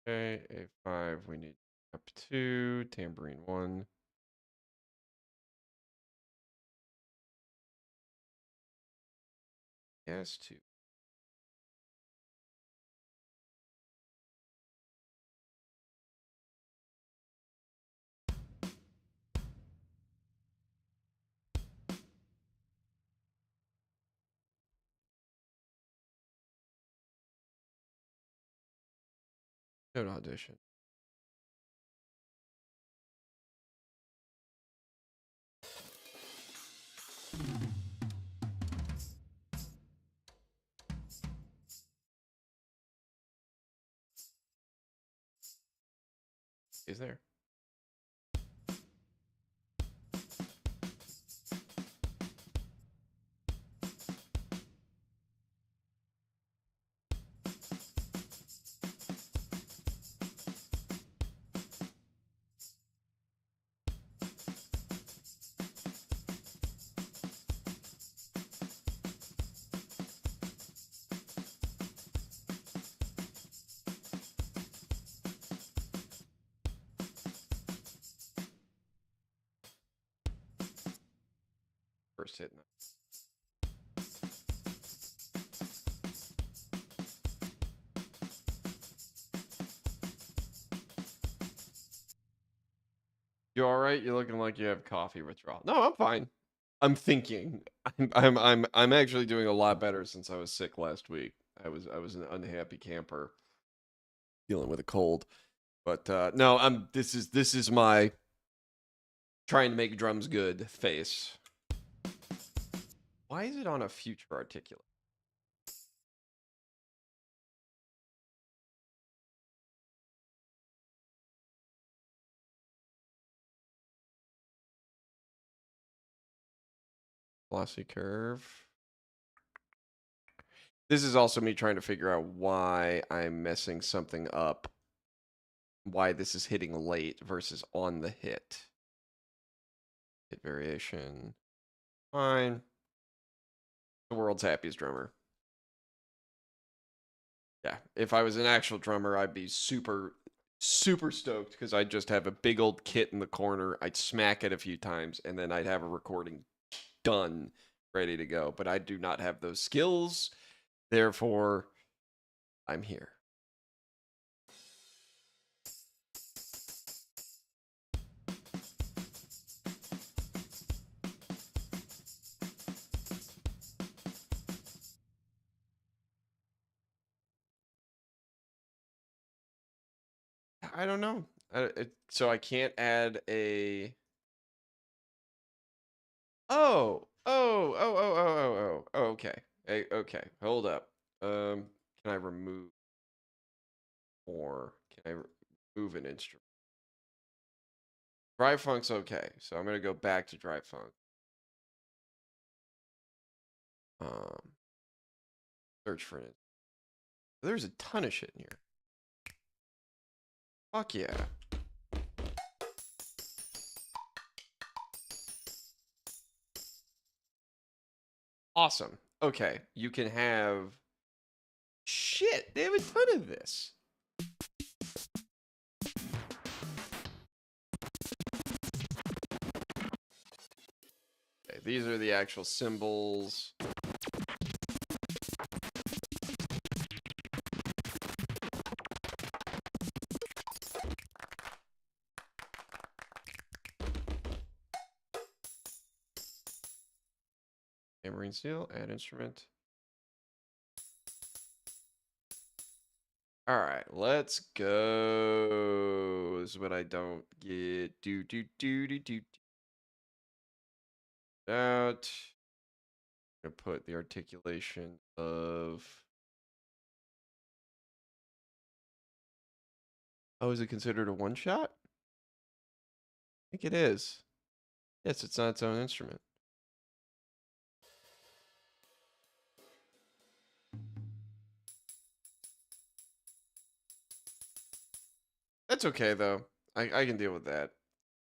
Okay, A5, we need up 2, tambourine 1. Yes, 2. Note audition. Is there? first hit. You all right? You're looking like you have coffee withdrawal. No, I'm fine. I'm thinking. I'm actually doing a lot better since I was sick last week. I was an unhappy camper dealing with a cold. But no, this is my trying to make drums good face. Why is it on a future articulate? Velocity curve. This is also me trying to figure out why I'm messing something up. Why this is hitting late versus on the hit. Hit variation. Fine. The world's happiest drummer. Yeah, if I was an actual drummer, I'd be super stoked because I'd just have a big old kit in the corner. I'd smack it a few times and then I'd have a recording done, ready to go. But I do not have those skills. Therefore, I'm here. I don't know. So I can't add a. Oh. Okay. Okay. Hold up. Can I remove more? Can I remove an instrument? Dry funk's okay, so I'm gonna go back to dry funk. Search for it. There's a ton of shit in here. Fuck yeah. Awesome. Okay, you can have shit. They have a ton of this. Okay, these are the actual symbols. Marine seal, add instrument. All right, let's go. This is what I don't get. Do. Out. I'm gonna put the articulation of. Oh, is it considered a one shot? I think it is. Yes, it's not its own instrument. That's okay though. I can deal with that.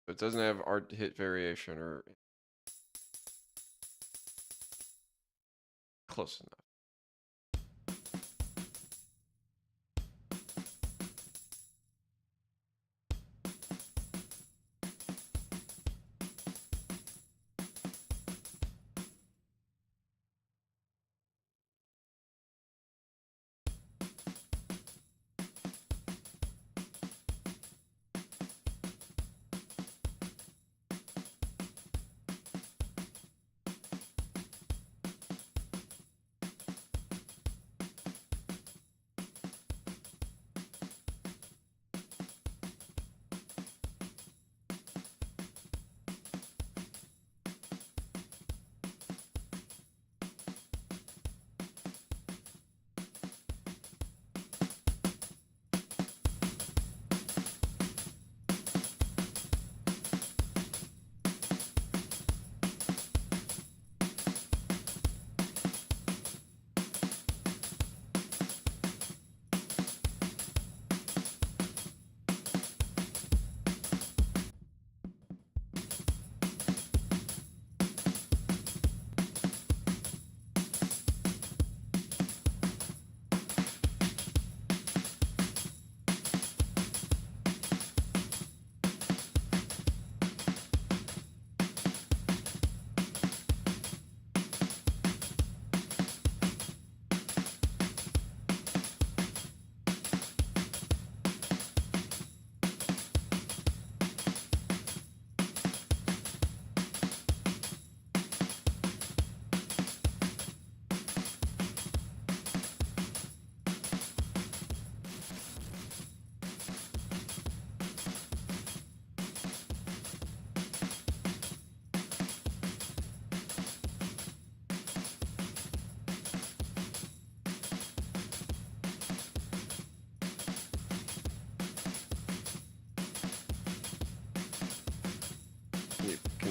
It doesn't have art hit variation or close enough.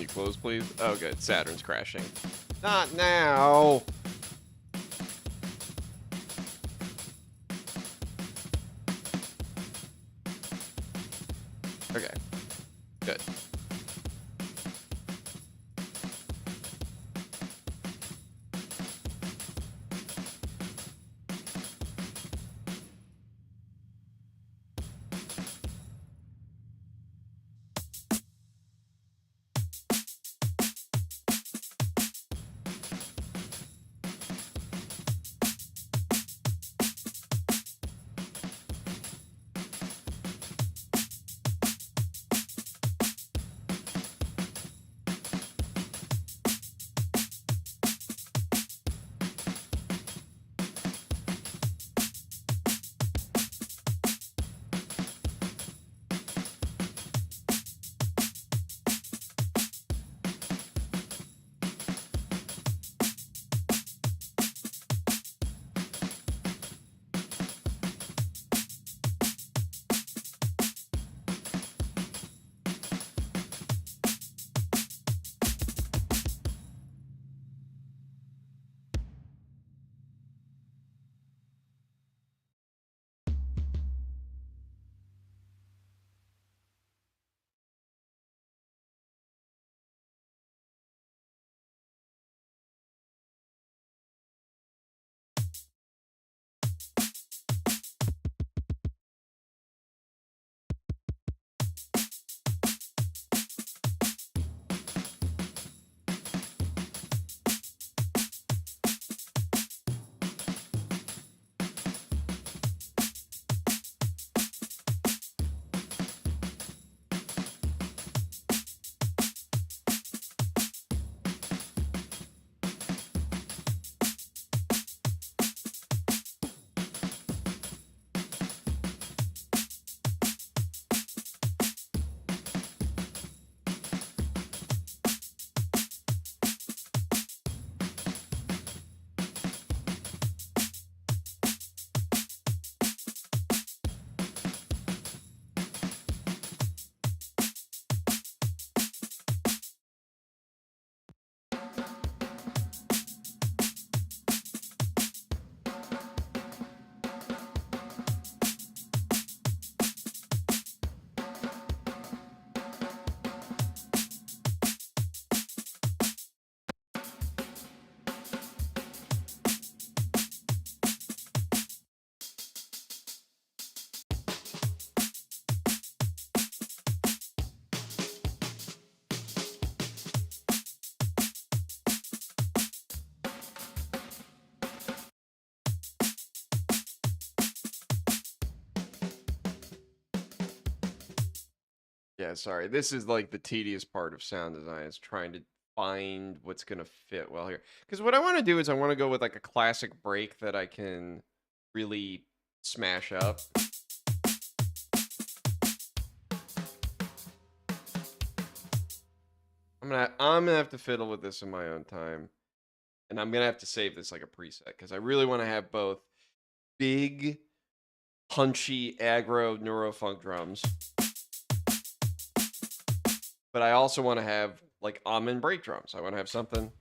you close, please? Oh, good. Saturn's crashing. Not now. Okay. Good. Yeah, sorry. This is like the tedious part of sound design is trying to find what's going to fit well here. Because what I want to do is I want to go with like a classic break that I can really smash up. I'm gonna have to fiddle with this in my own time. And I'm gonna have to save this like a preset because I really want to have both big, punchy, aggro neurofunk drums. But I also want to have like almond break drums. I want to have something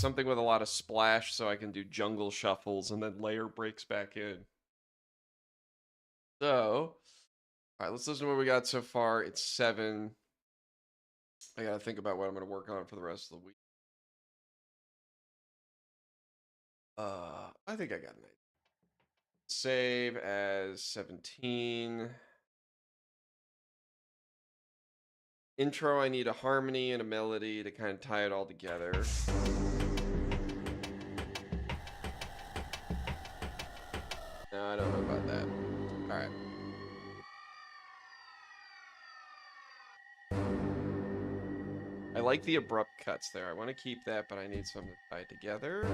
with a lot of splash so I can do jungle shuffles and then layer breaks back in. So, all right, let's listen to what we got so far. It's 7. I got to think about what I'm going to work on for the rest of the week. I think I got an idea. Save as 17. Intro, I need a harmony and a melody to kind of tie it all together. No, I don't know about that. All right. I like the abrupt cuts there. I want to keep that, but I need something to tie it together.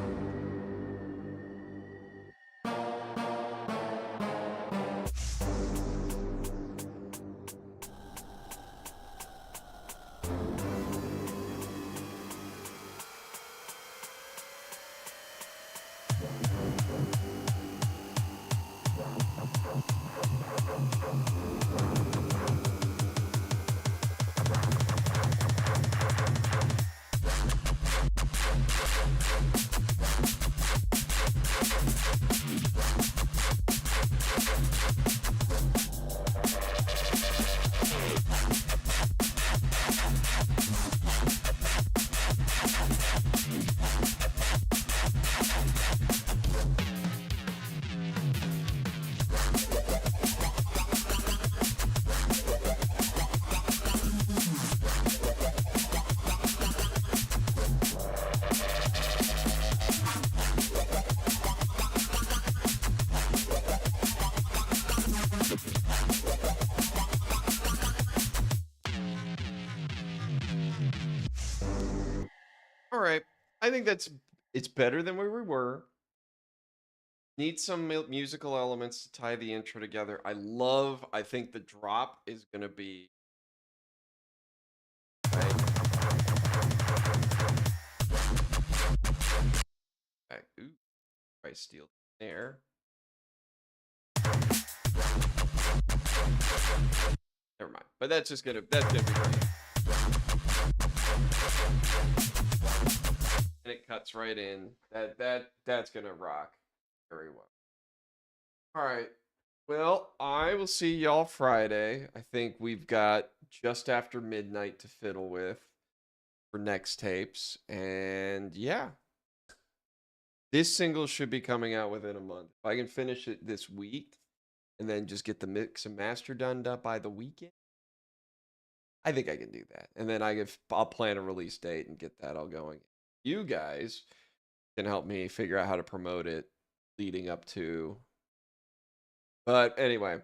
All right. I think it's better than where we were. Need some musical elements to tie the intro together. I think the drop is going to be right. Okay. Ooh, I steal there. Never mind. But that's gonna be great. And it cuts right in. That's gonna rock very well. All right. Well, I will see y'all Friday. I think we've got just after midnight to fiddle with for next tapes. And yeah, this single should be coming out within a month. If I can finish it this week and then just get the mix and master done by the weekend, I think I can do that. And then I'll plan a release date and get that all going. You guys can help me figure out how to promote it leading up to. But anyway,